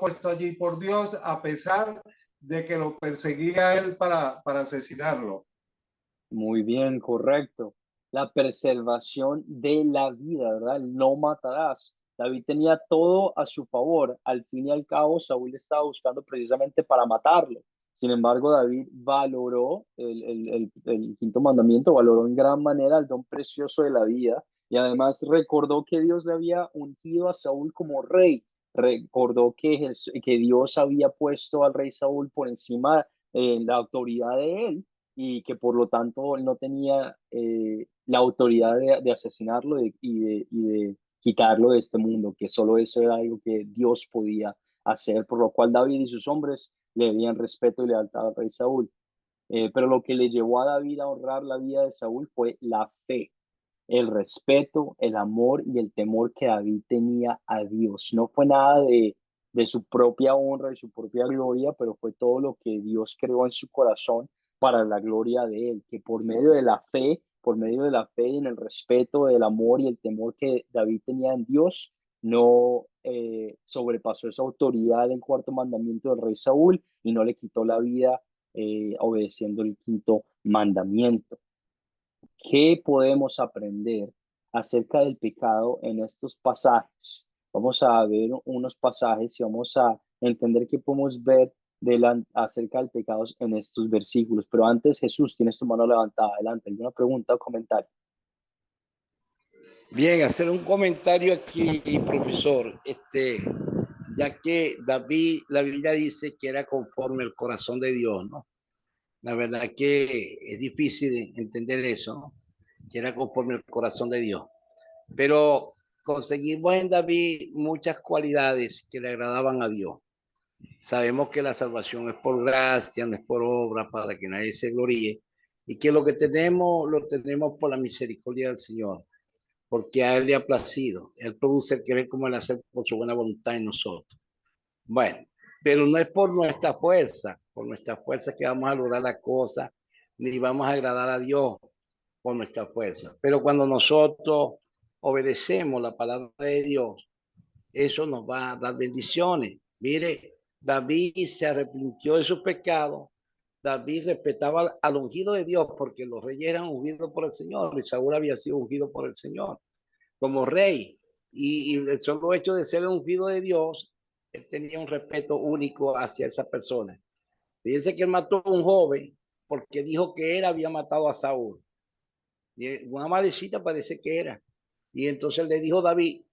puesto allí por Dios a pesar de que lo perseguía él para asesinarlo. Muy bien, correcto. La preservación de la vida, ¿verdad? El no matarás. David tenía todo a su favor. Al fin y al cabo, Saúl estaba buscando precisamente para matarlo. Sin embargo, David valoró el quinto mandamiento, valoró en gran manera el don precioso de la vida y además recordó que Dios le había ungido a Saúl como rey. Recordó que Dios había puesto al rey Saúl por encima la autoridad de él y que por lo tanto él no tenía la autoridad de asesinarlo y de quitarlo de este mundo, que solo eso era algo que Dios podía hacer, por lo cual David y sus hombres le debían respeto y lealtad al rey Saúl. Pero lo que le llevó a David a honrar la vida de Saúl fue la fe, el respeto, el amor y el temor que David tenía a Dios. No fue nada de su propia honra y su propia gloria, pero fue todo lo que Dios creó en su corazón para la gloria de él, que por medio de la fe y en el respeto, el amor y el temor que David tenía en Dios, no sobrepasó esa autoridad del cuarto mandamiento del rey Saúl y no le quitó la vida obedeciendo el quinto mandamiento. ¿Qué podemos aprender acerca del pecado en estos pasajes? Vamos a ver unos pasajes y vamos a entender qué podemos ver acerca del pecado en estos versículos. Pero antes, Jesús, tienes tu mano levantada. Adelante, ¿alguna pregunta o comentario? Bien, hacer un comentario aquí, profesor. Ya que David, la Biblia dice que era conforme al corazón de Dios, ¿no? La verdad que es difícil entender eso, ¿no? Que era conforme al corazón de Dios. Pero conseguimos en David muchas cualidades que le agradaban a Dios. Sabemos que la salvación es por gracia, no es por obra, para que nadie se gloríe, y que lo que tenemos, lo tenemos por la misericordia del Señor, porque a Él le ha placido. Él produce el querer como el hacer por su buena voluntad en nosotros. Bueno, pero no es por nuestra fuerza que vamos a lograr la cosa, ni vamos a agradar a Dios por nuestra fuerza. Pero cuando nosotros obedecemos la palabra de Dios, eso nos va a dar bendiciones. Mire, David se arrepintió de sus pecados. David respetaba al ungido de Dios porque los reyes eran ungidos por el Señor y Saúl había sido ungido por el Señor como rey. Y el solo hecho de ser ungido de Dios, él tenía un respeto único hacia esa persona. Fíjense que él mató a un joven porque dijo que él había matado a Saúl. Y una malecita parece que era. Y entonces le dijo David,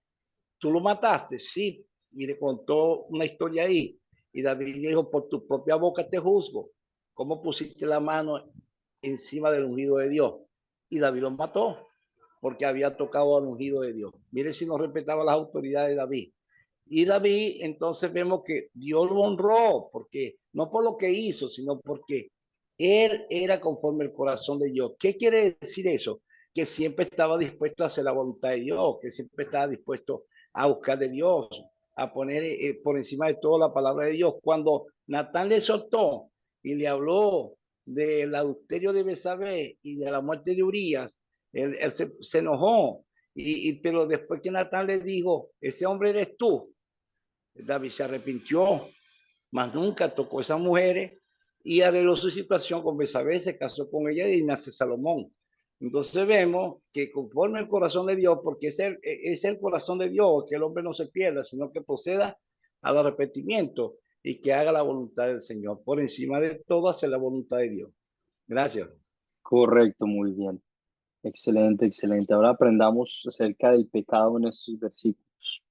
¿tú lo mataste? Sí. Y le contó una historia ahí. Y David dijo, por tu propia boca te juzgo. ¿Cómo pusiste la mano encima del ungido de Dios? Y David lo mató porque había tocado al ungido de Dios. Mire si no respetaba las autoridades de David. Y David, entonces vemos que Dios lo honró, porque no por lo que hizo, sino porque él era conforme al corazón de Dios. ¿Qué quiere decir eso? Que siempre estaba dispuesto a hacer la voluntad de Dios, que siempre estaba dispuesto a buscar de Dios, a poner por encima de todo la palabra de Dios. Cuando Natán le soltó y le habló del adulterio de Betsabé y de la muerte de Urías, él se enojó. Pero después que Natán le dijo, ese hombre eres tú, David se arrepintió, más nunca tocó a esas mujeres y arregló su situación con Betsabé, se casó con ella y nace Salomón. Entonces vemos que conforme el corazón de Dios, porque es el corazón de Dios, que el hombre no se pierda, sino que proceda al arrepentimiento y que haga la voluntad del Señor. Por encima de todo, hacer la voluntad de Dios. Gracias. Correcto, muy bien. Excelente, excelente. Ahora aprendamos acerca del pecado en estos versículos.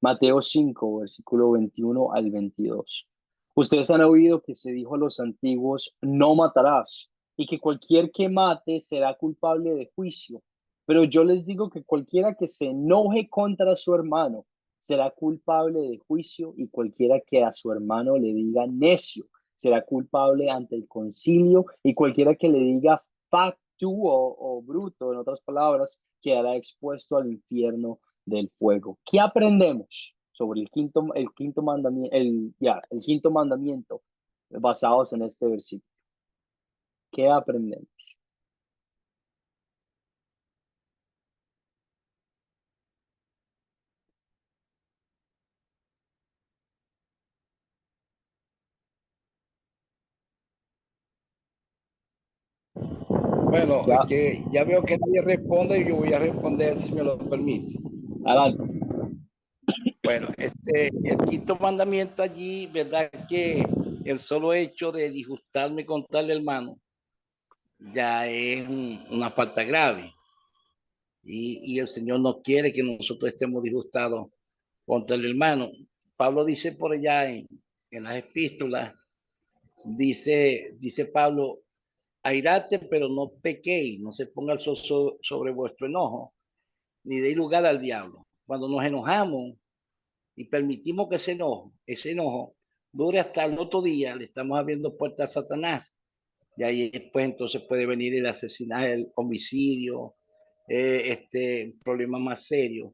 Mateo 5, versículo 21 al 22. Ustedes han oído que se dijo a los antiguos, no matarás, y que cualquier que mate será culpable de juicio. Pero yo les digo que cualquiera que se enoje contra su hermano será culpable de juicio, y cualquiera que a su hermano le diga necio será culpable ante el concilio, y cualquiera que le diga fatuo o bruto, en otras palabras, quedará expuesto al infierno del fuego. ¿Qué aprendemos sobre el quinto mandamiento, el quinto mandamiento basados en este versículo? ¿Qué aprendemos? Bueno, ¿Qué es que ya veo que nadie responde y yo voy a responder si me lo permite. Adelante. Bueno, el quinto mandamiento allí, ¿verdad? Que el solo hecho de disgustarme con tal hermano ya es una falta grave. Y el Señor no quiere que nosotros estemos disgustados contra el hermano. Pablo dice por allá en las epístolas, dice Pablo, airate, pero no pequéis, no se ponga el sol sobre vuestro enojo, ni deis lugar al diablo. Cuando nos enojamos y permitimos que ese enojo dure hasta el otro día, le estamos abriendo puertas a Satanás. Y ahí después entonces puede venir el asesinato, el homicidio, problema más serio.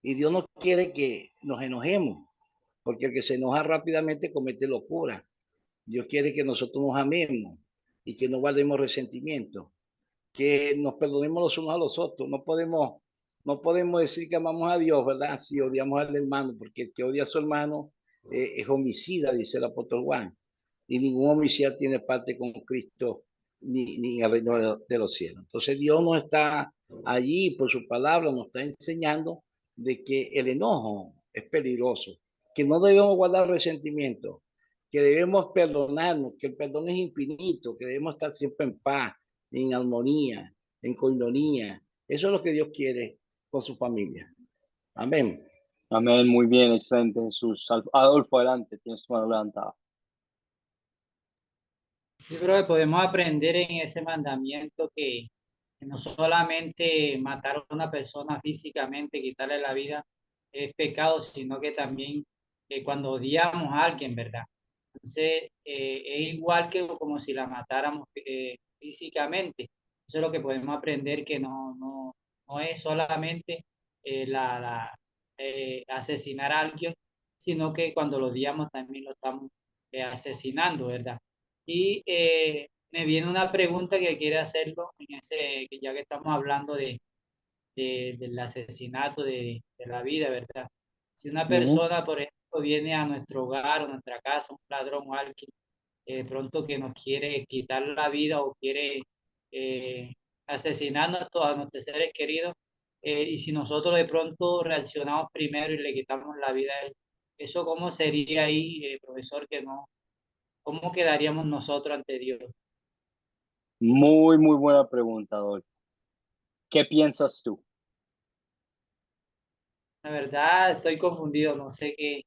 Y Dios no quiere que nos enojemos, porque el que se enoja rápidamente comete locura. Dios quiere que nosotros nos amemos y que no guardemos resentimiento, que nos perdonemos los unos a los otros. No podemos decir que amamos a Dios, ¿verdad? Si odiamos al hermano, porque el que odia a su hermano es homicida, dice el apóstol Juan. Y ningún homicida tiene parte con Cristo ni en el reino de los cielos. Entonces Dios nos está allí, por su palabra, nos está enseñando de que el enojo es peligroso, que no debemos guardar resentimiento, que debemos perdonarnos, que el perdón es infinito, que debemos estar siempre en paz, en armonía, en coinonía. Eso es lo que Dios quiere con su familia. Amén. Amén, muy bien, excelente, Jesús. Adolfo, adelante, tienes tu mano levantada. Sí, creo que podemos aprender en ese mandamiento que no solamente matar a una persona físicamente, quitarle la vida, es pecado, sino que también cuando odiamos a alguien, ¿verdad? Entonces, es igual que como si la matáramos físicamente. Eso es lo que podemos aprender, que no es solamente asesinar a alguien, sino que cuando lo odiamos también lo estamos asesinando, ¿verdad? Y me viene una pregunta que quiere hacerlo, ya que estamos hablando del asesinato de la vida, ¿verdad? Si una Ujú. persona, por ejemplo, viene a nuestro hogar o nuestra casa, un ladrón o alguien, de pronto que nos quiere quitar la vida o quiere eh, asesinarnos a nuestros seres queridos, y si nosotros de pronto reaccionamos primero y le quitamos la vida a él, ¿eso cómo sería ahí, profesor, que no? ¿Cómo quedaríamos nosotros ante Dios? Muy, muy buena pregunta, Adolfo. ¿Qué piensas tú? La verdad, estoy confundido, no sé qué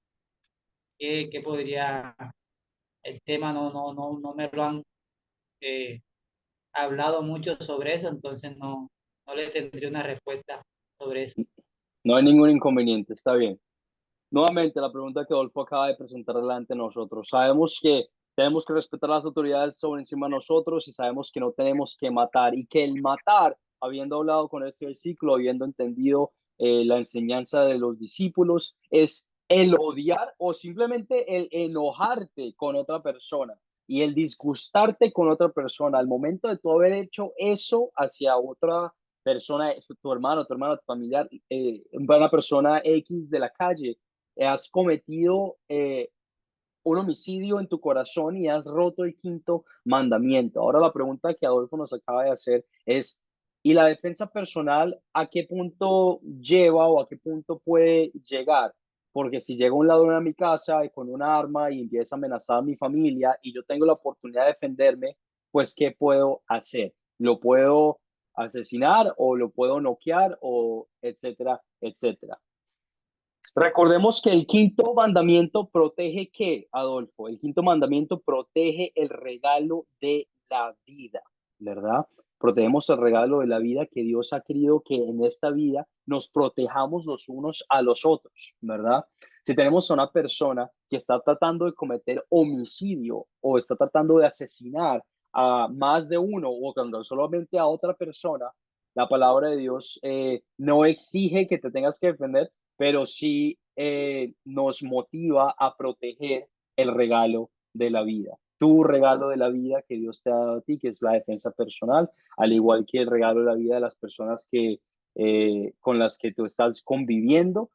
podría, el tema no me lo han eh, hablado mucho sobre eso, entonces no le tendría una respuesta sobre eso. No hay ningún inconveniente, está bien. Nuevamente, la pregunta que Adolfo acaba de presentar delante de nosotros. Sabemos que tenemos que respetar las autoridades sobre encima de nosotros y sabemos que no tenemos que matar y que el matar, habiendo hablado con este versículo, habiendo entendido la enseñanza de los discípulos, es el odiar o simplemente el enojarte con otra persona y el disgustarte con otra persona. Al momento de tú haber hecho eso hacia otra persona, tu hermano, tu familiar, una persona X de la calle, has cometido un homicidio en tu corazón y has roto el quinto mandamiento. Ahora la pregunta que Adolfo nos acaba de hacer es, ¿y la defensa personal a qué punto lleva o a qué punto puede llegar? Porque si llega un ladrón a mi casa y con una arma y empieza a amenazar a mi familia y yo tengo la oportunidad de defenderme, pues ¿qué puedo hacer? ¿Lo puedo asesinar o lo puedo noquear o etcétera, etcétera? Recordemos que el quinto mandamiento protege ¿qué, Adolfo? El quinto mandamiento protege el regalo de la vida, ¿verdad? Protegemos el regalo de la vida que Dios ha querido que en esta vida nos protejamos los unos a los otros, ¿verdad? Si tenemos a una persona que está tratando de cometer homicidio o está tratando de asesinar a más de uno o cuando solamente a otra persona, la palabra de Dios no exige que te tengas que defender, pero sí nos motiva a proteger el regalo de la vida. Tu regalo de la vida que Dios te ha dado a ti, que es la defensa personal, al igual que el regalo de la vida de las personas con las que tú estás conviviendo,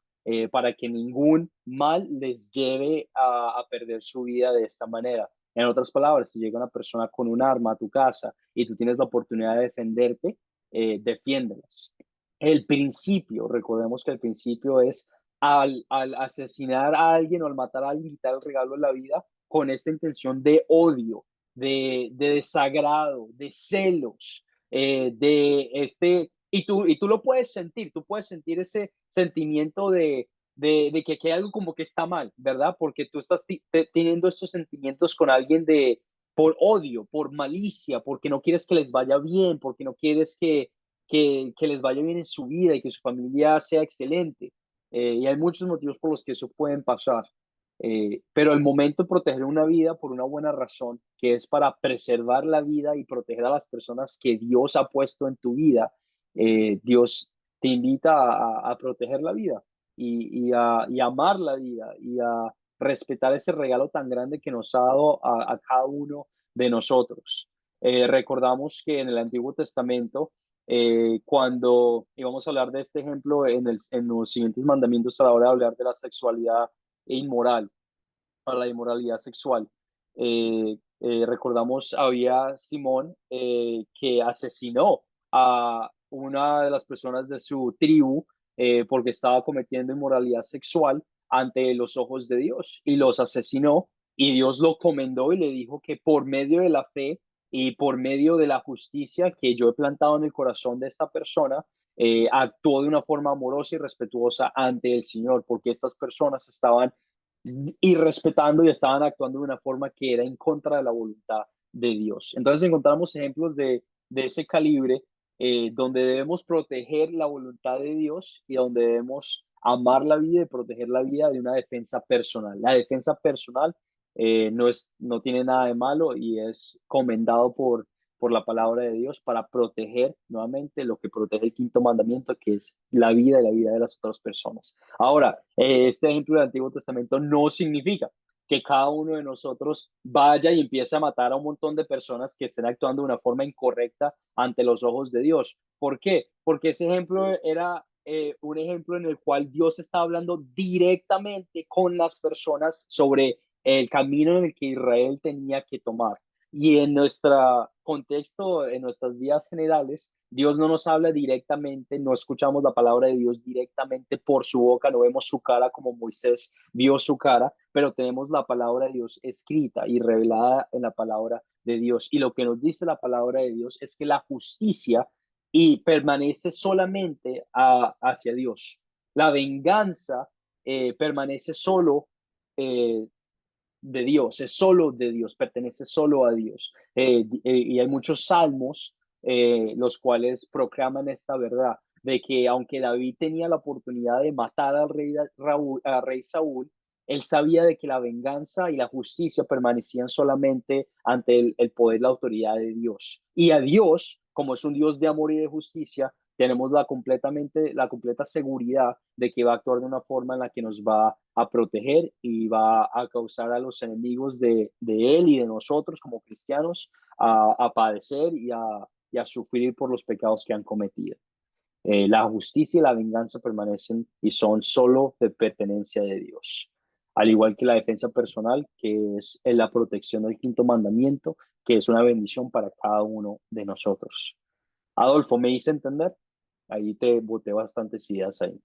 para que ningún mal les lleve a perder su vida de esta manera. En otras palabras, si llega una persona con un arma a tu casa y tú tienes la oportunidad de defenderte, defiéndelas. El principio, recordemos que el principio es al asesinar a alguien o al matar a alguien, quitar el regalo de la vida con esta intención de odio, de desagrado, de celos, y tú lo puedes sentir, tú puedes sentir ese sentimiento de que hay algo como que está mal, ¿verdad? Porque tú estás teniendo estos sentimientos con alguien por odio, por malicia, porque no quieres que les vaya bien, porque no quieres que les vaya bien en su vida y que su familia sea excelente. Y hay muchos motivos por los que eso pueden pasar. Pero el momento de proteger una vida por una buena razón, que es para preservar la vida y proteger a las personas que Dios ha puesto en tu vida, Dios te invita a proteger la vida y a amar la vida y a respetar ese regalo tan grande que nos ha dado a cada uno de nosotros. Recordamos que en el Antiguo Testamento, cuando íbamos a hablar de este ejemplo en los siguientes mandamientos a la hora de hablar de la sexualidad inmoral, para la inmoralidad sexual. Recordamos, había Simón que asesinó a una de las personas de su tribu porque estaba cometiendo inmoralidad sexual ante los ojos de Dios y los asesinó y Dios lo comendó y le dijo que por medio de la fe y por medio de la justicia que yo he plantado en el corazón de esta persona, actuó de una forma amorosa y respetuosa ante el Señor, porque estas personas estaban y respetando y estaban actuando de una forma que era en contra de la voluntad de Dios. Entonces encontramos ejemplos de ese calibre donde debemos proteger la voluntad de Dios y donde debemos amar la vida y proteger la vida de una defensa personal. La defensa personal no tiene nada de malo y es comendado por la palabra de Dios para proteger nuevamente lo que protege el quinto mandamiento, que es la vida y la vida de las otras personas. Ahora, este ejemplo del Antiguo Testamento no significa que cada uno de nosotros vaya y empiece a matar a un montón de personas que estén actuando de una forma incorrecta ante los ojos de Dios. ¿Por qué? Porque ese ejemplo era un ejemplo en el cual Dios está hablando directamente con las personas sobre el camino en el que Israel tenía que tomar. Y en nuestro contexto, en nuestras vidas generales, Dios no nos habla directamente, no escuchamos la palabra de Dios directamente por su boca, no vemos su cara como Moisés vio su cara, pero tenemos la palabra de Dios escrita y revelada en la palabra de Dios. Y lo que nos dice la palabra de Dios es que la justicia permanece solamente hacia Dios. La venganza permanece solo de Dios, es solo de Dios, pertenece solo a Dios. Y hay muchos salmos los cuales proclaman esta verdad, de que aunque David tenía la oportunidad de matar al rey Saúl, él sabía de que la venganza y la justicia permanecían solamente ante el poder, la autoridad de Dios. Y a Dios, como es un Dios de amor y de justicia, tenemos la completa seguridad de que va a actuar de una forma en la que nos va a proteger y va a causar a los enemigos de Él y de nosotros como cristianos a padecer y a sufrir por los pecados que han cometido. La justicia y la venganza permanecen y son solo de pertenencia de Dios. Al igual que la defensa personal, que es la protección del quinto mandamiento, que es una bendición para cada uno de nosotros. Adolfo, ¿me hice entender? Ahí te boté bastantes ideas ahí.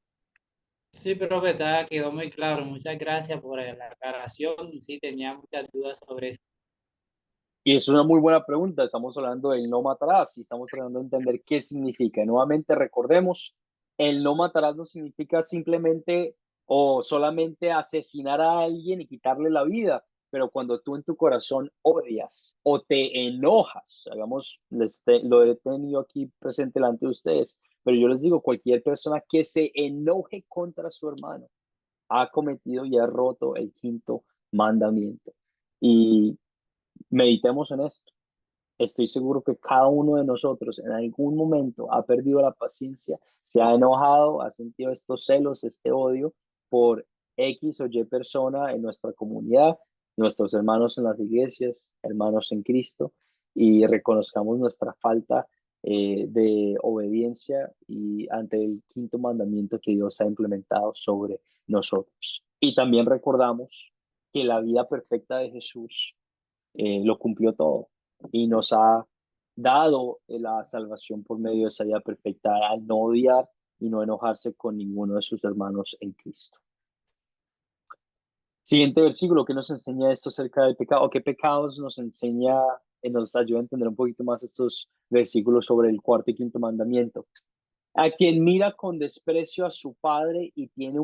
Sí, profe, quedó muy claro. Muchas gracias por la aclaración. Sí, tenía muchas dudas sobre eso. Y es una muy buena pregunta. Estamos hablando del no matarás y estamos tratando de entender qué significa. Nuevamente recordemos, el no matarás no significa simplemente o solamente asesinar a alguien y quitarle la vida. Pero cuando tú en tu corazón odias o te enojas, hagamos, lo he tenido aquí presente delante de ustedes, pero yo les digo, cualquier persona que se enoje contra su hermano ha cometido y ha roto el quinto mandamiento. Y meditemos en esto. Estoy seguro que cada uno de nosotros en algún momento ha perdido la paciencia, se ha enojado, ha sentido estos celos, este odio por X o Y persona en nuestra comunidad, nuestros hermanos en las iglesias, hermanos en Cristo, y reconozcamos nuestra falta de obediencia y ante el quinto mandamiento que Dios ha implementado sobre nosotros. Y también recordamos que la vida perfecta de Jesús lo cumplió todo y nos ha dado la salvación por medio de esa vida perfecta al no odiar y no enojarse con ninguno de sus hermanos en Cristo. Siguiente versículo que nos enseña esto acerca del pecado, o qué pecados nos enseña, nos ayuda a entender un poquito más estos versículos sobre el cuarto y quinto mandamiento. A quien mira con desprecio a su padre y tiene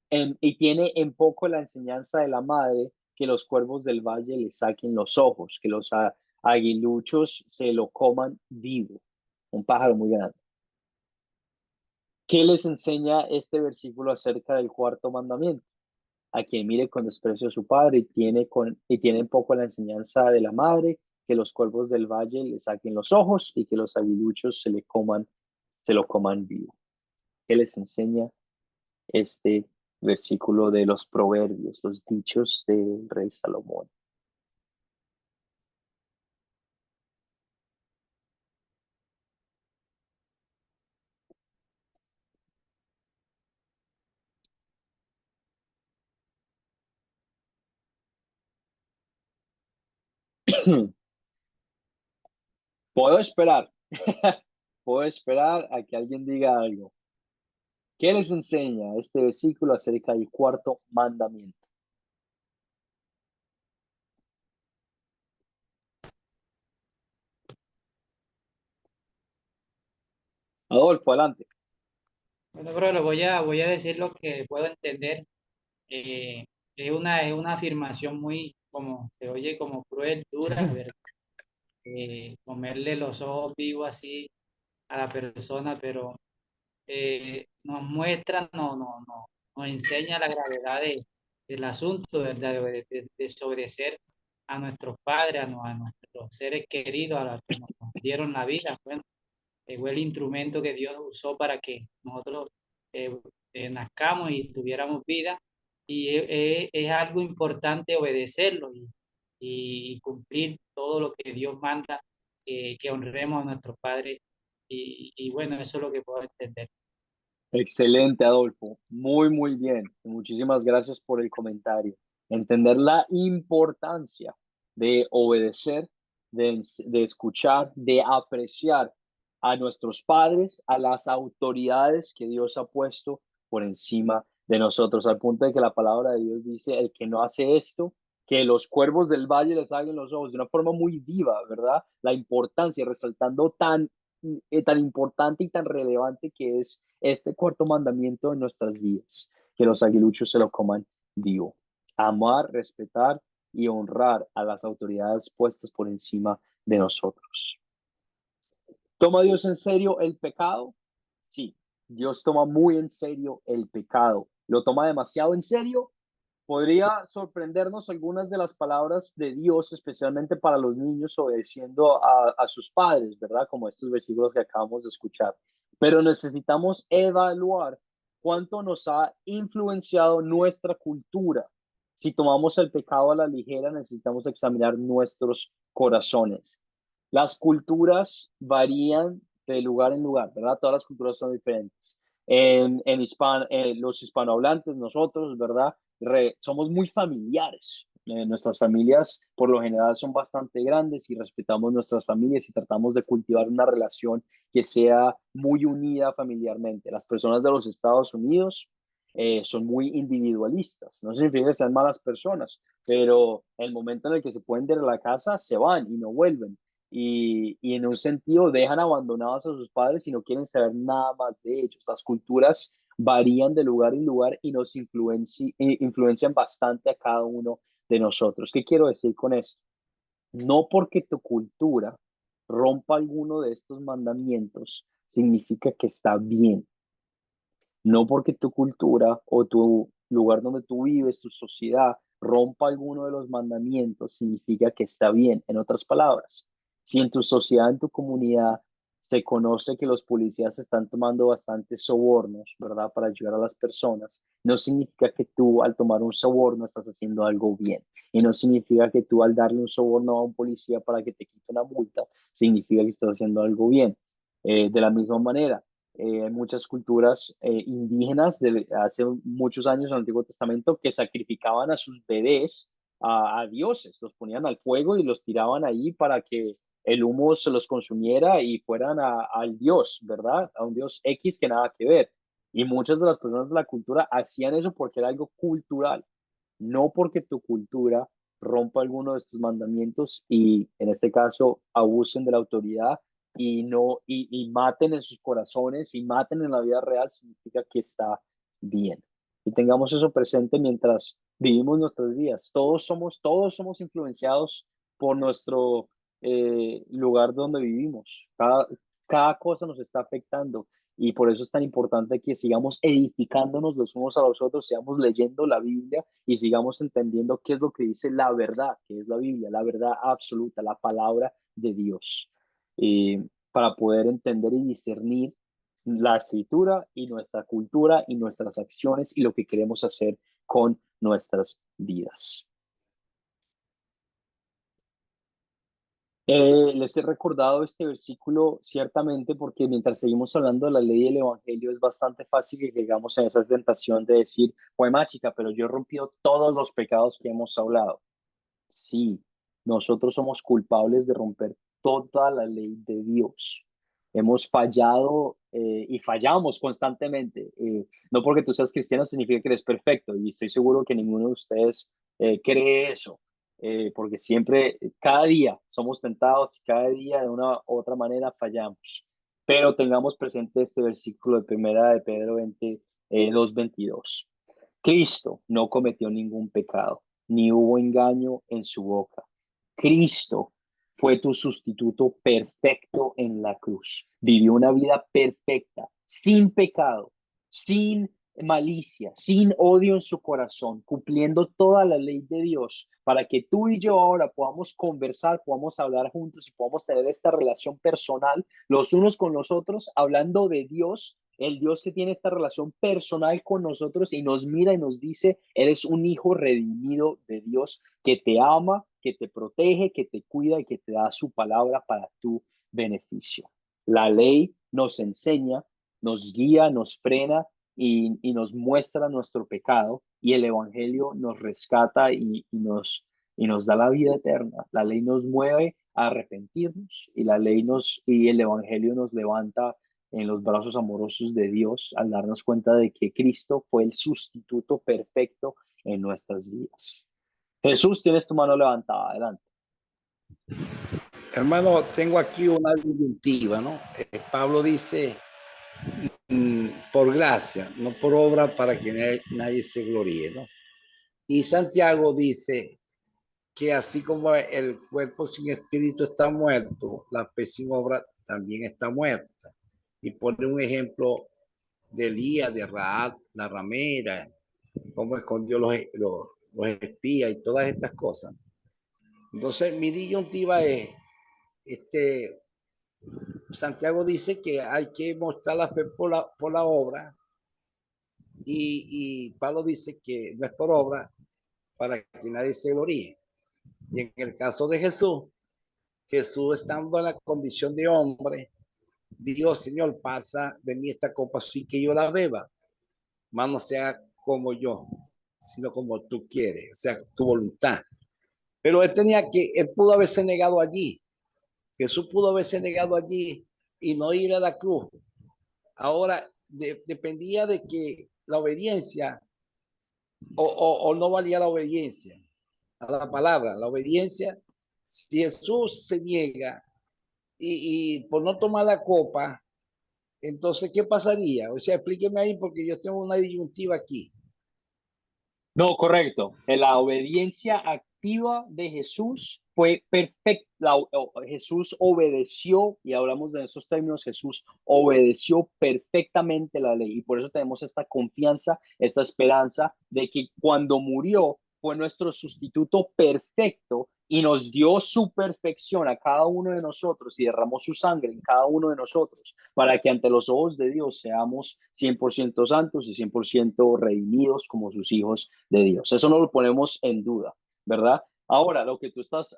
en poco la enseñanza de la madre, que los cuervos del valle le saquen los ojos, que los aguiluchos se lo coman vivo. Un pájaro muy grande. ¿Qué les enseña este versículo acerca del cuarto mandamiento? A quien mire con desprecio a su padre y tiene en poco la enseñanza de la madre, que los cuervos del valle le saquen los ojos y que los aguiluchos se lo coman vivo. ¿Qué les enseña este versículo de los proverbios, los dichos del rey Salomón? Puedo esperar, puedo esperar a que alguien diga algo. ¿Qué les enseña este versículo acerca del cuarto mandamiento? Adolfo, adelante. Bueno, bro, voy a decir lo que puedo entender. Eh, es una afirmación muy, como se oye, como cruel, dura, ¿verdad? Comerle los ojos vivos así a la persona, pero nos muestra, nos enseña la gravedad del asunto, ¿verdad? De desobedecer a nuestros padres, a nuestros seres queridos, a los que nos dieron la vida. Bueno, fue el instrumento que Dios usó para que nosotros eh, nazcamos y tuviéramos vida. Y es algo importante obedecerlo y cumplir todo lo que Dios manda, que honremos a nuestros padres. Y bueno, eso es lo que puedo entender. Excelente, Adolfo. Muy, muy bien. Muchísimas gracias por el comentario. Entender la importancia de obedecer, de escuchar, de apreciar a nuestros padres, a las autoridades que Dios ha puesto por encima de nosotros, al punto de que la palabra de Dios dice, el que no hace esto, que los cuervos del valle les hagan los ojos, de una forma muy viva, ¿verdad? La importancia, resaltando tan importante y tan relevante que es este cuarto mandamiento en nuestras vidas, que los aguiluchos se lo coman vivo. Amar, respetar y honrar a las autoridades puestas por encima de nosotros. ¿Toma Dios en serio el pecado? Sí, Dios toma muy en serio el pecado. ¿Lo toma demasiado en serio? Podría sorprendernos algunas de las palabras de Dios, especialmente para los niños obedeciendo a sus padres, ¿verdad? Como estos versículos que acabamos de escuchar. Pero necesitamos evaluar cuánto nos ha influenciado nuestra cultura. Si tomamos el pecado a la ligera, necesitamos examinar nuestros corazones. Las culturas varían de lugar en lugar, ¿verdad? Todas las culturas son diferentes. Los hispanohablantes, nosotros, ¿verdad? Somos muy familiares. Nuestras familias por lo general son bastante grandes y respetamos nuestras familias y tratamos de cultivar una relación que sea muy unida familiarmente. Las personas de los Estados Unidos son muy individualistas. No significa que sean malas personas, pero el momento en el que se pueden ir a la casa, se van y no vuelven. Y en un sentido dejan abandonados a sus padres y no quieren saber nada más de ellos. Las culturas varían de lugar en lugar y nos influencian bastante a cada uno de nosotros. ¿Qué quiero decir con esto? No porque tu cultura rompa alguno de estos mandamientos significa que está bien. No porque tu cultura o tu lugar donde tú vives, tu sociedad, rompa alguno de los mandamientos, significa que está bien. En otras palabras, si en tu sociedad, en tu comunidad, se conoce que los policías están tomando bastantes sobornos, ¿verdad? Para ayudar a las personas, no significa que tú al tomar un soborno estás haciendo algo bien. Y no significa que tú al darle un soborno a un policía para que te quite una multa, significa que estás haciendo algo bien. De la misma manera, hay muchas culturas indígenas de hace muchos años en el Antiguo Testamento que sacrificaban a sus bebés a dioses, los ponían al fuego y los tiraban ahí para que el humo se los consumiera y fueran al dios, ¿verdad? A un dios X que nada que ver. Y muchas de las personas de la cultura hacían eso porque era algo cultural, no porque tu cultura rompa alguno de estos mandamientos y en este caso abusen de la autoridad y no y maten en sus corazones y maten en la vida real significa que está bien. Y tengamos eso presente mientras vivimos nuestras vidas. Todos somos influenciados por nuestro lugar donde vivimos. Cada cosa nos está afectando y por eso es tan importante que sigamos edificándonos los unos a los otros, sigamos leyendo la Biblia y sigamos entendiendo qué es lo que dice la verdad, que es la Biblia, la verdad absoluta, la palabra de Dios, para poder entender y discernir la escritura y nuestra cultura y nuestras acciones y lo que queremos hacer con nuestras vidas. Les he recordado este versículo ciertamente porque mientras seguimos hablando de la ley y el evangelio es bastante fácil que llegamos a esa tentación de decir, pues mágica, pero yo he rompido todos los pecados que hemos hablado. Sí, nosotros somos culpables de romper toda la ley de Dios. Hemos fallado y fallamos constantemente. No porque tú seas cristiano significa que eres perfecto y estoy seguro que ninguno de ustedes cree eso, porque siempre, cada día somos tentados y cada día de una u otra manera fallamos. Pero tengamos presente este versículo de primera de Pedro 2:22. Cristo no cometió ningún pecado, ni hubo engaño en su boca. Cristo fue tu sustituto perfecto en la cruz. Vivió una vida perfecta, sin pecado, sin malicia, sin odio en su corazón, cumpliendo toda la ley de Dios, para que tú y yo ahora podamos conversar, podamos hablar juntos y podamos tener esta relación personal los unos con los otros, hablando de Dios, el Dios que tiene esta relación personal con nosotros y nos mira y nos dice, eres un hijo redimido de Dios que te ama, que te protege, que te cuida y que te da su palabra para tu beneficio. La ley nos enseña, nos guía, nos frena y nos muestra nuestro pecado y el Evangelio nos rescata y nos da la vida eterna. La ley nos mueve a arrepentirnos y la ley y el Evangelio nos levanta en los brazos amorosos de Dios al darnos cuenta de que Cristo fue el sustituto perfecto en nuestras vidas. Jesús, tienes tu mano levantada, adelante. Hermano, tengo aquí una disyuntiva, ¿no? Pablo dice, por gracia, no por obra para que nadie se gloríe, ¿no? Y Santiago dice que así como el cuerpo sin espíritu está muerto, la fe sin obra también está muerta. Y pone un ejemplo de Elías, de Rahab, la ramera, cómo escondió los espías y todas estas cosas. Entonces, mi disyuntiva es, Santiago dice que hay que mostrar la fe por la obra y Pablo dice que no es por obra para que nadie se gloríe. Y en el caso de Jesús, Jesús estando en la condición de hombre, dijo, Señor, pasa de mí esta copa así que yo la beba, mas no sea como yo, sino como tú quieres, o sea, tu voluntad. Pero él pudo haberse negado allí. Jesús pudo haberse negado allí y no ir a la cruz. Ahora, dependía de que la obediencia o no valía la obediencia a la palabra. La obediencia, si Jesús se niega y por no tomar la copa, Entonces, ¿qué pasaría? O sea, explíqueme ahí porque yo tengo una disyuntiva aquí. No, correcto. La obediencia activa de Jesús fue perfecta. Jesús obedeció, y hablamos de esos términos, Jesús obedeció perfectamente la ley. Y por eso tenemos esta confianza, esta esperanza de que cuando murió fue nuestro sustituto perfecto y nos dio su perfección a cada uno de nosotros y derramó su sangre en cada uno de nosotros para que ante los ojos de Dios seamos 100% santos y 100% redimidos como sus hijos de Dios. Eso no lo ponemos en duda, ¿verdad? Ahora, lo que tú estás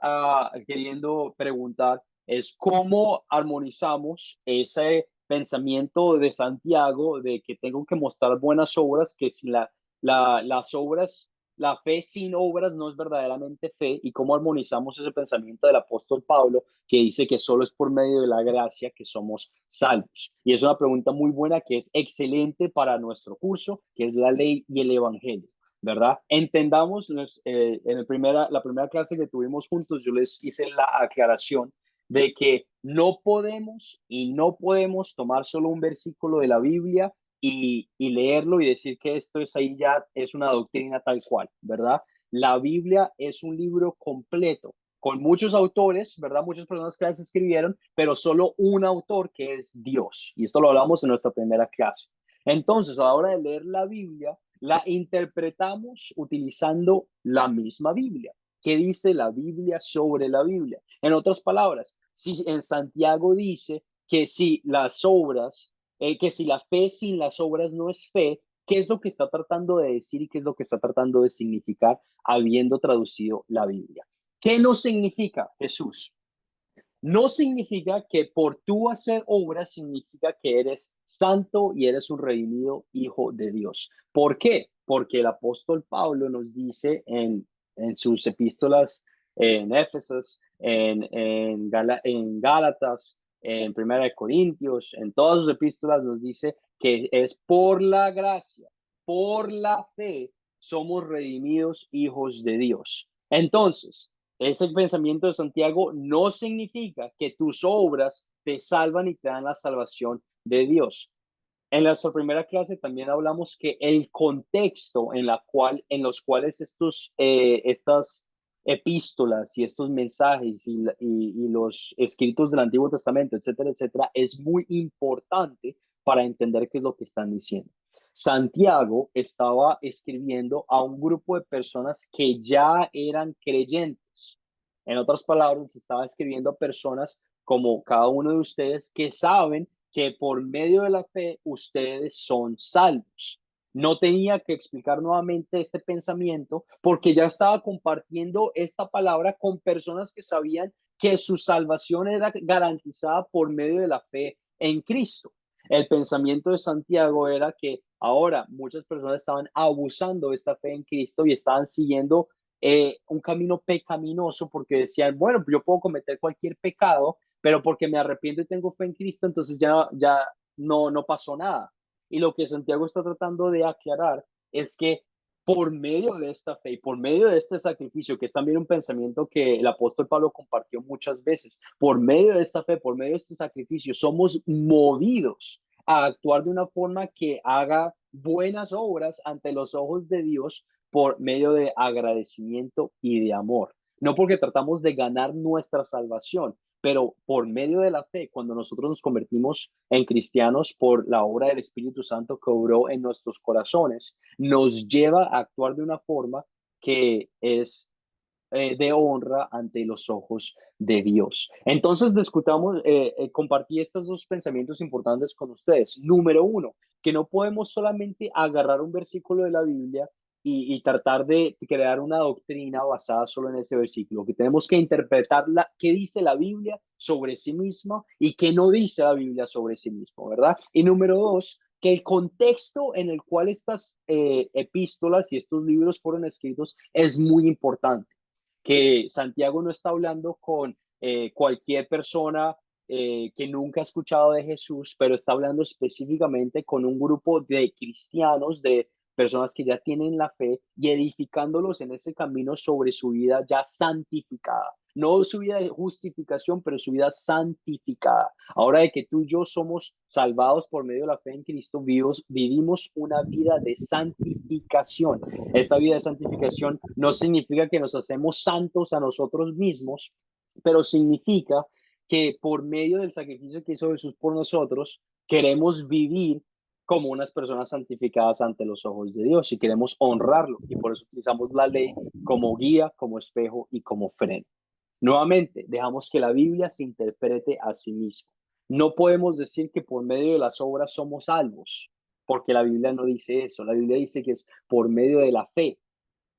queriendo preguntar es cómo armonizamos ese pensamiento de Santiago de que tengo que mostrar buenas obras, que si las obras, la fe sin obras no es verdaderamente fe, y cómo armonizamos ese pensamiento del apóstol Pablo que dice que solo es por medio de la gracia que somos salvos. Y es una pregunta muy buena que es excelente para nuestro curso, que es la ley y el evangelio. ¿Verdad? Entendamos, en la primera clase que tuvimos juntos, yo les hice la aclaración de que no podemos tomar solo un versículo de la Biblia y leerlo y decir que esto es ahí ya es una doctrina tal cual, ¿verdad? La Biblia es un libro completo, con muchos autores, ¿verdad? Muchas personas que las escribieron, pero solo un autor que es Dios. Y esto lo hablamos en nuestra primera clase. Entonces, a la hora de leer la Biblia, la interpretamos utilizando la misma Biblia. ¿Qué dice la Biblia sobre la Biblia? En otras palabras, si en Santiago dice que si las obras, que si la fe sin las obras no es fe, ¿qué es lo que está tratando de decir y qué es lo que está tratando de significar habiendo traducido la Biblia? ¿Qué no significa Jesús? No significa que por tú hacer obras significa que eres santo y eres un redimido hijo de Dios. ¿Por qué? Porque el apóstol Pablo nos dice en sus epístolas, en Éfesos, en Gálatas, en Primera de Corintios, en todas sus epístolas nos dice que es por la gracia, por la fe, somos redimidos hijos de Dios. Entonces, ese pensamiento de Santiago no significa que tus obras te salvan y te dan la salvación de Dios. En nuestra primera clase también hablamos que el contexto en los cuales estas epístolas y estos mensajes y los escritos del Antiguo Testamento, etcétera, etcétera, es muy importante para entender qué es lo que están diciendo. Santiago estaba escribiendo a un grupo de personas que ya eran creyentes. En otras palabras, estaba escribiendo a personas como cada uno de ustedes que saben que por medio de la fe ustedes son salvos. No tenía que explicar nuevamente este pensamiento porque ya estaba compartiendo esta palabra con personas que sabían que su salvación era garantizada por medio de la fe en Cristo. El pensamiento de Santiago era que ahora muchas personas estaban abusando de esta fe en Cristo y estaban siguiendo un camino pecaminoso porque decían, bueno, yo puedo cometer cualquier pecado, pero porque me arrepiento y tengo fe en Cristo, entonces ya no pasó nada. Y lo que Santiago está tratando de aclarar es que por medio de esta fe y por medio de este sacrificio, que es también un pensamiento que el apóstol Pablo compartió muchas veces, por medio de esta fe, por medio de este sacrificio, somos movidos a actuar de una forma que haga buenas obras ante los ojos de Dios por medio de agradecimiento y de amor. No porque tratamos de ganar nuestra salvación, pero por medio de la fe, cuando nosotros nos convertimos en cristianos por la obra del Espíritu Santo que obró en nuestros corazones, nos lleva a actuar de una forma que es de honra ante los ojos de Dios. Entonces, compartí estos dos pensamientos importantes con ustedes. Número uno, que no podemos solamente agarrar un versículo de la Biblia y tratar de crear una doctrina basada solo en ese versículo, que tenemos que interpretar qué dice la Biblia sobre sí misma y qué no dice la Biblia sobre sí mismo, ¿verdad? Y número dos, que el contexto en el cual estas epístolas y estos libros fueron escritos es muy importante, que Santiago no está hablando con cualquier persona que nunca ha escuchado de Jesús, pero está hablando específicamente con un grupo de cristianos, de personas que ya tienen la fe y edificándolos en ese camino sobre su vida ya santificada. No su vida de justificación, pero su vida santificada. Ahora de que tú y yo somos salvados por medio de la fe en Cristo, vivimos una vida de santificación. Esta vida de santificación no significa que nos hacemos santos a nosotros mismos, pero significa que por medio del sacrificio que hizo Jesús por nosotros, queremos vivir como unas personas santificadas ante los ojos de Dios y queremos honrarlo. Y por eso utilizamos la ley como guía, como espejo y como freno. Nuevamente, dejamos que la Biblia se interprete a sí misma. No podemos decir que por medio de las obras somos salvos, porque la Biblia no dice eso. La Biblia dice que es por medio de la fe.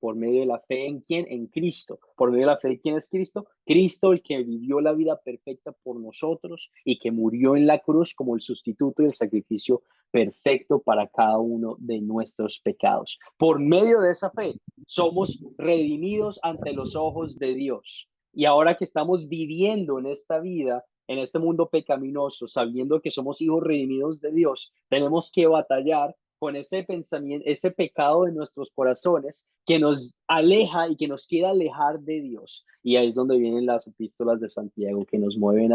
¿Por medio de la fe en quién? En Cristo. ¿Por medio de la fe de quién es Cristo? Cristo, el que vivió la vida perfecta por nosotros y que murió en la cruz como el sustituto y el sacrificio perfecto para cada uno de nuestros pecados. Por medio de esa fe somos redimidos ante los ojos de Dios. Y ahora que estamos viviendo en esta vida, en este mundo pecaminoso, sabiendo que somos hijos redimidos de Dios, tenemos que batallar con ese pensamiento, ese pecado de nuestros corazones que nos aleja y que nos quiere alejar de Dios. Y ahí es donde vienen las epístolas de Santiago que nos mueven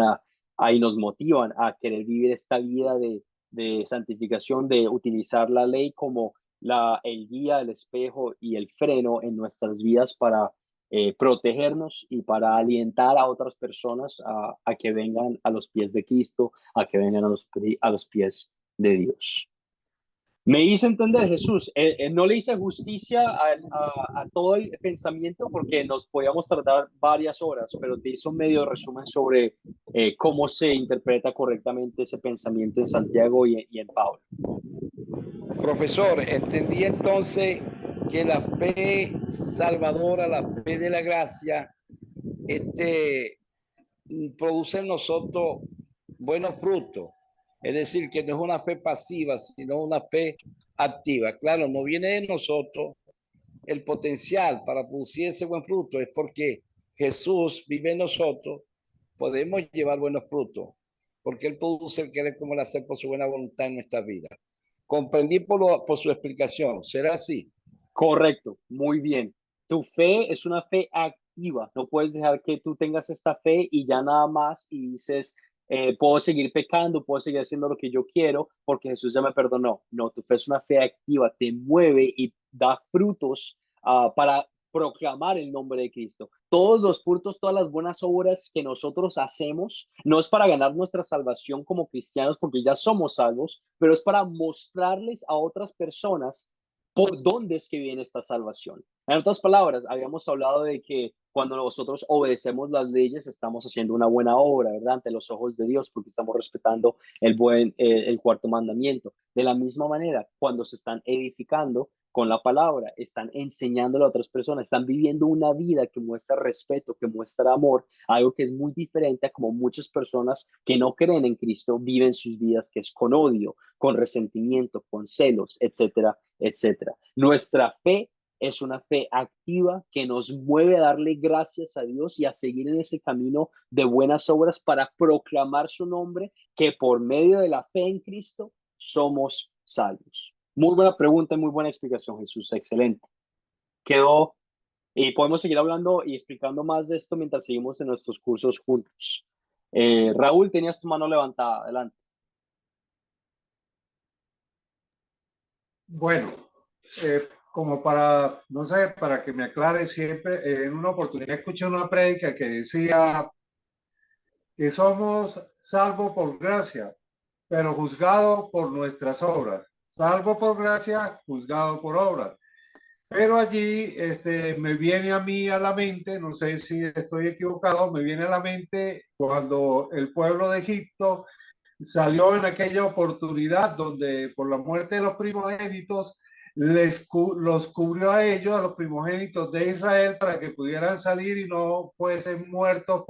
y nos motivan a querer vivir esta vida de santificación, de utilizar la ley como el guía, el espejo y el freno en nuestras vidas para protegernos y para alientar a otras personas a que vengan a los pies de Cristo, a que vengan a los pies de Dios. Me hice entender, Jesús, no le hice justicia a todo el pensamiento porque nos podíamos tardar varias horas, pero te hice un medio resumen sobre cómo se interpreta correctamente ese pensamiento en Santiago y en Pablo. Profesor, entendí entonces que la fe salvadora, la fe de la gracia, produce en nosotros buenos frutos. Es decir, que no es una fe pasiva, sino una fe activa. Claro, no viene de nosotros el potencial para producir ese buen fruto, es porque Jesús vive en nosotros, podemos llevar buenos frutos, porque Él produce el querer como el hacer por su buena voluntad en nuestra vida. Comprendí por su explicación, ¿será así? Correcto, muy bien. Tu fe es una fe activa. No puedes dejar que tú tengas esta fe y ya nada más y dices, puedo seguir pecando, puedo seguir haciendo lo que yo quiero porque Jesús ya me perdonó. No, tu fe es una fe activa, te mueve y da frutos para proclamar el nombre de Cristo. Todos los frutos, todas las buenas obras que nosotros hacemos, no es para ganar nuestra salvación como cristianos porque ya somos salvos, pero es para mostrarles a otras personas por dónde es que viene esta salvación. En otras palabras, habíamos hablado de que cuando nosotros obedecemos las leyes, estamos haciendo una buena obra, ¿verdad? Ante los ojos de Dios, porque estamos respetando el cuarto mandamiento. De la misma manera, cuando se están edificando con la palabra, están enseñándole a otras personas, están viviendo una vida que muestra respeto, que muestra amor, algo que es muy diferente a como muchas personas que no creen en Cristo viven sus vidas, que es con odio, con resentimiento, con celos, etcétera, etcétera. Nuestra fe es una fe activa que nos mueve a darle gracias a Dios y a seguir en ese camino de buenas obras para proclamar su nombre, que por medio de la fe en Cristo somos salvos. Muy buena pregunta y muy buena explicación, Jesús. Excelente. Quedó, y podemos seguir hablando y explicando más de esto mientras seguimos en nuestros cursos juntos. Raúl, tenías tu mano levantada. Adelante. Bueno, como para, no sé, para que me aclare siempre, en una oportunidad escuché una prédica que decía que somos salvos por gracia, pero juzgados por nuestras obras. Salvo por gracia, juzgado por obras. Pero allí me viene a mí a la mente, no sé si estoy equivocado, me viene a la mente cuando el pueblo de Egipto salió en aquella oportunidad donde por la muerte de los primogénitos los cubrió a ellos, a los primogénitos de Israel, para que pudieran salir y no fuesen muertos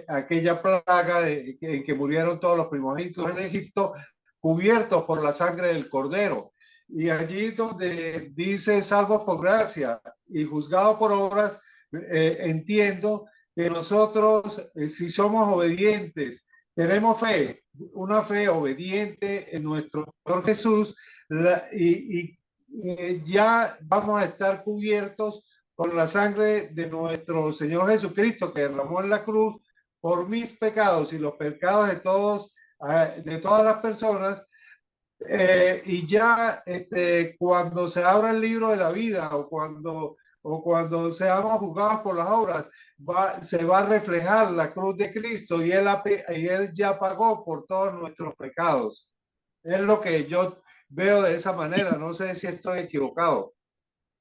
aquella plaga en que murieron todos los primogénitos en Egipto, cubiertos por la sangre del Cordero. Y allí donde dice salvos por gracia y juzgados por obras, entiendo que nosotros, si somos obedientes, tenemos fe, una fe obediente en nuestro Señor Jesús, y ya vamos a estar cubiertos con la sangre de nuestro Señor Jesucristo que derramó en la cruz por mis pecados y los pecados de todas las personas. Y ya cuando se abra el libro de la vida o cuando seamos juzgados por las obras, se va a reflejar la cruz de Cristo y él ya pagó por todos nuestros pecados. Es lo que yo veo de esa manera. No sé si estoy equivocado.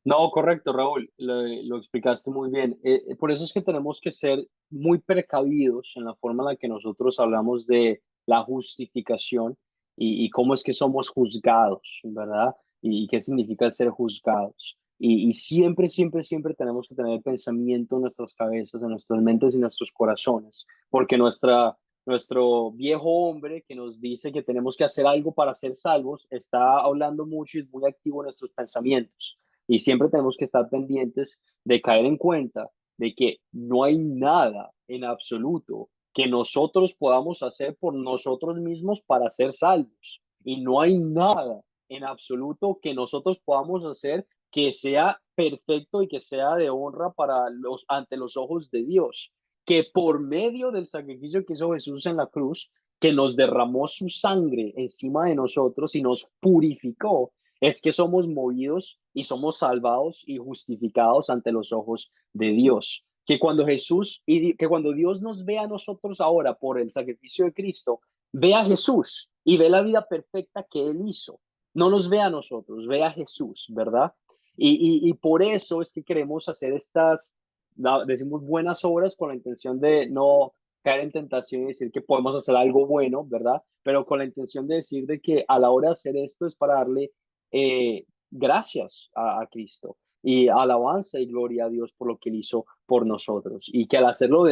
No, correcto, Raúl, lo explicaste muy bien. Por eso es que tenemos que ser muy precavidos en la forma en la que nosotros hablamos de la justificación y cómo es que somos juzgados, ¿verdad? Y qué significa ser juzgados. Y siempre, siempre, siempre tenemos que tener pensamiento en nuestras cabezas, en nuestras mentes y nuestros corazones, porque nuestro viejo hombre que nos dice que tenemos que hacer algo para ser salvos está hablando mucho y es muy activo en nuestros pensamientos. Y siempre tenemos que estar pendientes de caer en cuenta de que no hay nada en absoluto que nosotros podamos hacer por nosotros mismos para ser salvos. Y no hay nada en absoluto que nosotros podamos hacer que sea perfecto y que sea de honra ante los ojos de Dios. Que por medio del sacrificio que hizo Jesús en la cruz, que nos derramó su sangre encima de nosotros y nos purificó, es que somos movidos y somos salvados y justificados ante los ojos de Dios. Que cuando Dios nos ve a nosotros ahora por el sacrificio de Cristo, ve a Jesús y ve la vida perfecta que Él hizo. No nos ve a nosotros, ve a Jesús, ¿verdad? Y por eso es que queremos hacer decimos buenas obras con la intención de no caer en tentación y decir que podemos hacer algo bueno, ¿verdad? Pero con la intención de decir de que a la hora de hacer esto es para darle gracias a Cristo y alabanza y gloria a Dios por lo que Él hizo por nosotros. Y que al hacerlo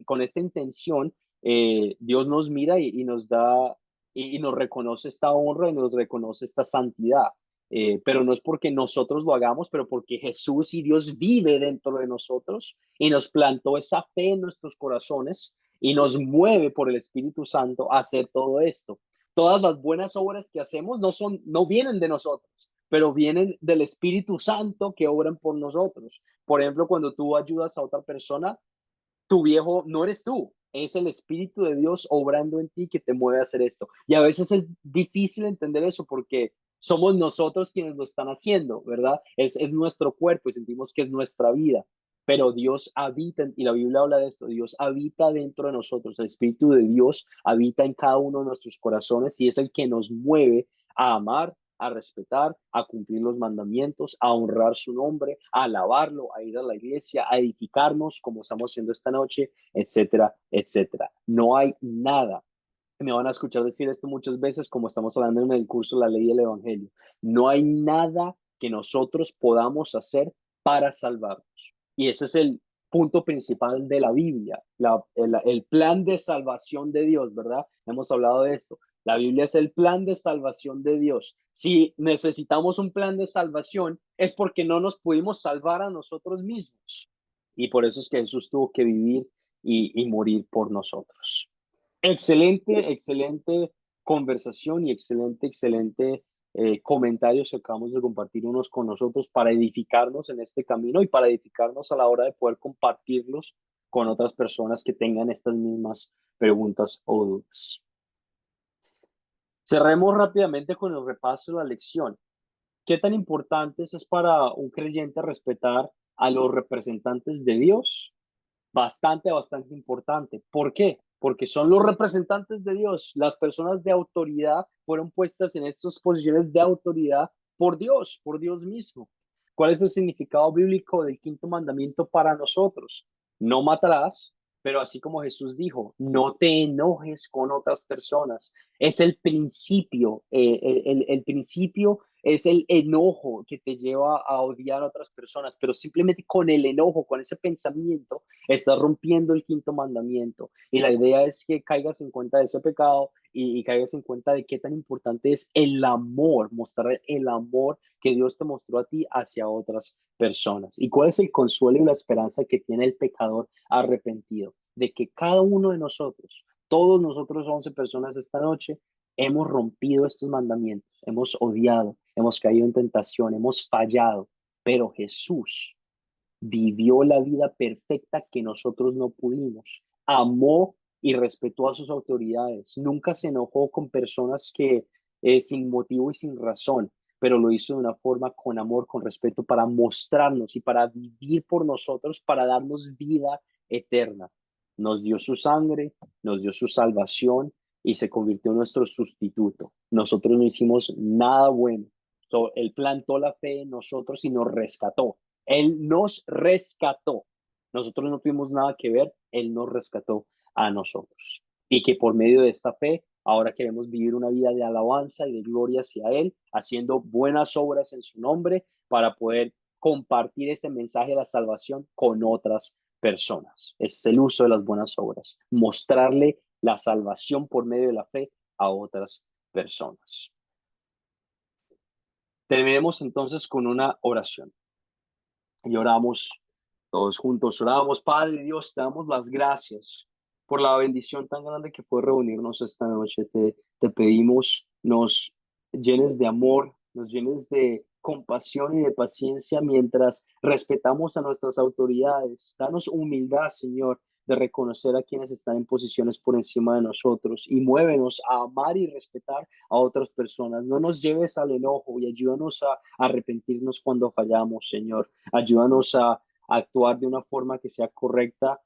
con esta intención, Dios nos mira y nos da y nos reconoce esta honra y nos reconoce esta santidad. Pero no es porque nosotros lo hagamos, pero porque Jesús y Dios vive dentro de nosotros y nos plantó esa fe en nuestros corazones y nos mueve por el Espíritu Santo a hacer todo esto. Todas las buenas obras que hacemos no vienen de nosotros, pero vienen del Espíritu Santo que obran por nosotros. Por ejemplo, cuando tú ayudas a otra persona, tu viejo no eres tú, es el Espíritu de Dios obrando en ti que te mueve a hacer esto. Y a veces es difícil entender eso porque somos nosotros quienes lo están haciendo, ¿verdad? Es nuestro cuerpo y sentimos que es nuestra vida. Pero Dios habita, y la Biblia habla de esto, Dios habita dentro de nosotros, el Espíritu de Dios habita en cada uno de nuestros corazones y es el que nos mueve a amar, a respetar, a cumplir los mandamientos, a honrar su nombre, a alabarlo, a ir a la iglesia, a edificarnos como estamos haciendo esta noche, etcétera, etcétera. No hay nada. Me van a escuchar decir esto muchas veces, como estamos hablando en el curso La Ley y el Evangelio. No hay nada que nosotros podamos hacer para salvarnos. Y ese es el punto principal de la Biblia, el plan de salvación de Dios, ¿verdad? Hemos hablado de esto. La Biblia es el plan de salvación de Dios. Si necesitamos un plan de salvación, es porque no nos pudimos salvar a nosotros mismos. Y por eso es que Jesús tuvo que vivir y morir por nosotros. Excelente, excelente conversación y excelente, excelente comentarios que acabamos de compartir unos con nosotros para edificarnos en este camino y para edificarnos a la hora de poder compartirlos con otras personas que tengan estas mismas preguntas o dudas. Cerremos rápidamente con el repaso de la lección. ¿Qué tan importante es para un creyente respetar a los representantes de Dios? Bastante, bastante importante. ¿Por qué? Porque son los representantes de Dios. Las personas de autoridad fueron puestas en estas posiciones de autoridad por Dios mismo. ¿Cuál es el significado bíblico del quinto mandamiento para nosotros? No matarás, pero así como Jesús dijo, no te enojes con otras personas. Es el principio, el principio es el enojo que te lleva a odiar a otras personas, pero simplemente con el enojo, con ese pensamiento, estás rompiendo el quinto mandamiento. Y la idea es que caigas en cuenta de ese pecado y caigas en cuenta de qué tan importante es el amor, mostrar el amor que Dios te mostró a ti hacia otras personas. ¿Y cuál es el consuelo y la esperanza que tiene el pecador arrepentido? De que cada uno de nosotros, todos nosotros 11 personas esta noche, hemos rompido estos mandamientos, hemos odiado, hemos caído en tentación, hemos fallado, pero Jesús vivió la vida perfecta que nosotros no pudimos, amó y respetó a sus autoridades, nunca se enojó con personas que sin motivo y sin razón, pero lo hizo de una forma con amor, con respeto, para mostrarnos y para vivir por nosotros, para darnos vida eterna. Nos dio su sangre, nos dio su salvación y se convirtió en nuestro sustituto. Nosotros no hicimos nada bueno. Él plantó la fe en nosotros y nos rescató. Él nos rescató. Nosotros no tuvimos nada que ver, Él nos rescató a nosotros. Y que por medio de esta fe, ahora queremos vivir una vida de alabanza y de gloria hacia Él, haciendo buenas obras en su nombre para poder compartir este mensaje de la salvación con otras personas. Es el uso de las buenas obras, mostrarle la salvación por medio de la fe a otras personas. Terminemos entonces con una oración. Y oramos todos juntos. Oramos, Padre Dios, te damos las gracias por la bendición tan grande que fue reunirnos esta noche. Te pedimos, nos llenes de amor, nos llenes de compasión y de paciencia mientras respetamos a nuestras autoridades. Danos humildad, Señor, de reconocer a quienes están en posiciones por encima de nosotros y muévenos a amar y respetar a otras personas. No nos lleves al enojo y ayúdanos a arrepentirnos cuando fallamos, Señor. Ayúdanos a actuar de una forma que sea correcta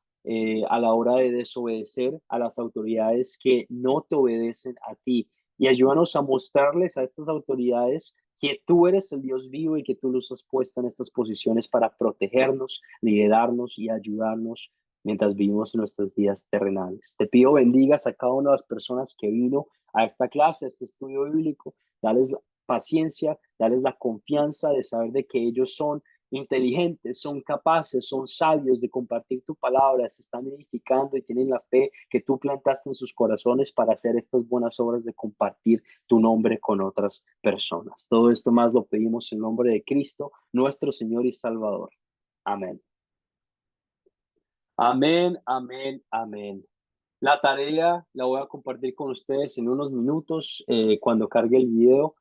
a la hora de desobedecer a las autoridades que no te obedecen a ti. Y ayúdanos a mostrarles a estas autoridades que tú eres el Dios vivo y que tú los has puesto en estas posiciones para protegernos, liderarnos y ayudarnos mientras vivimos nuestras vidas terrenales. Te pido bendigas a cada una de las personas que vino a esta clase, a este estudio bíblico. Dales paciencia, dales la confianza de saber de que ellos son inteligentes, son capaces, son sabios de compartir tu palabra, se están edificando y tienen la fe que tú plantaste en sus corazones para hacer estas buenas obras de compartir tu nombre con otras personas. Todo esto más lo pedimos en nombre de Cristo, nuestro Señor y Salvador. Amén. Amén, amén, amén. La tarea la voy a compartir con ustedes en unos minutos cuando cargue el video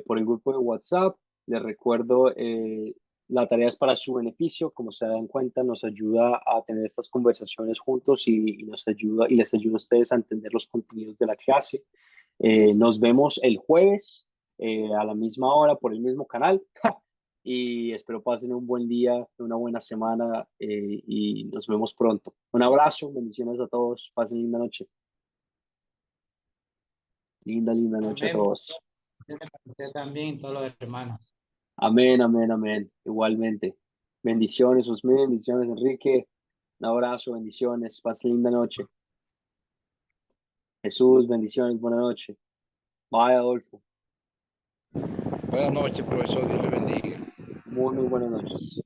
por el grupo de WhatsApp. Les recuerdo, la tarea es para su beneficio. Como se dan cuenta, nos ayuda a tener estas conversaciones juntos y nos ayuda y les ayuda a ustedes a entender los contenidos de la clase. Nos vemos el jueves a la misma hora por el mismo canal. Y espero pasen un buen día, una buena semana y nos vemos pronto. Un abrazo, bendiciones a todos, pasen linda noche. Linda, linda noche a Amén. todos. Usted también, todos los hermanos. Amén, amén, amén. Igualmente. Bendiciones, Osmé, bendiciones, Enrique. Un abrazo, bendiciones, pasen linda noche. Jesús, bendiciones, buena noche. Bye, Adolfo. Buenas noches, profesor. Dios le bendiga. Muy, muy buenas noches.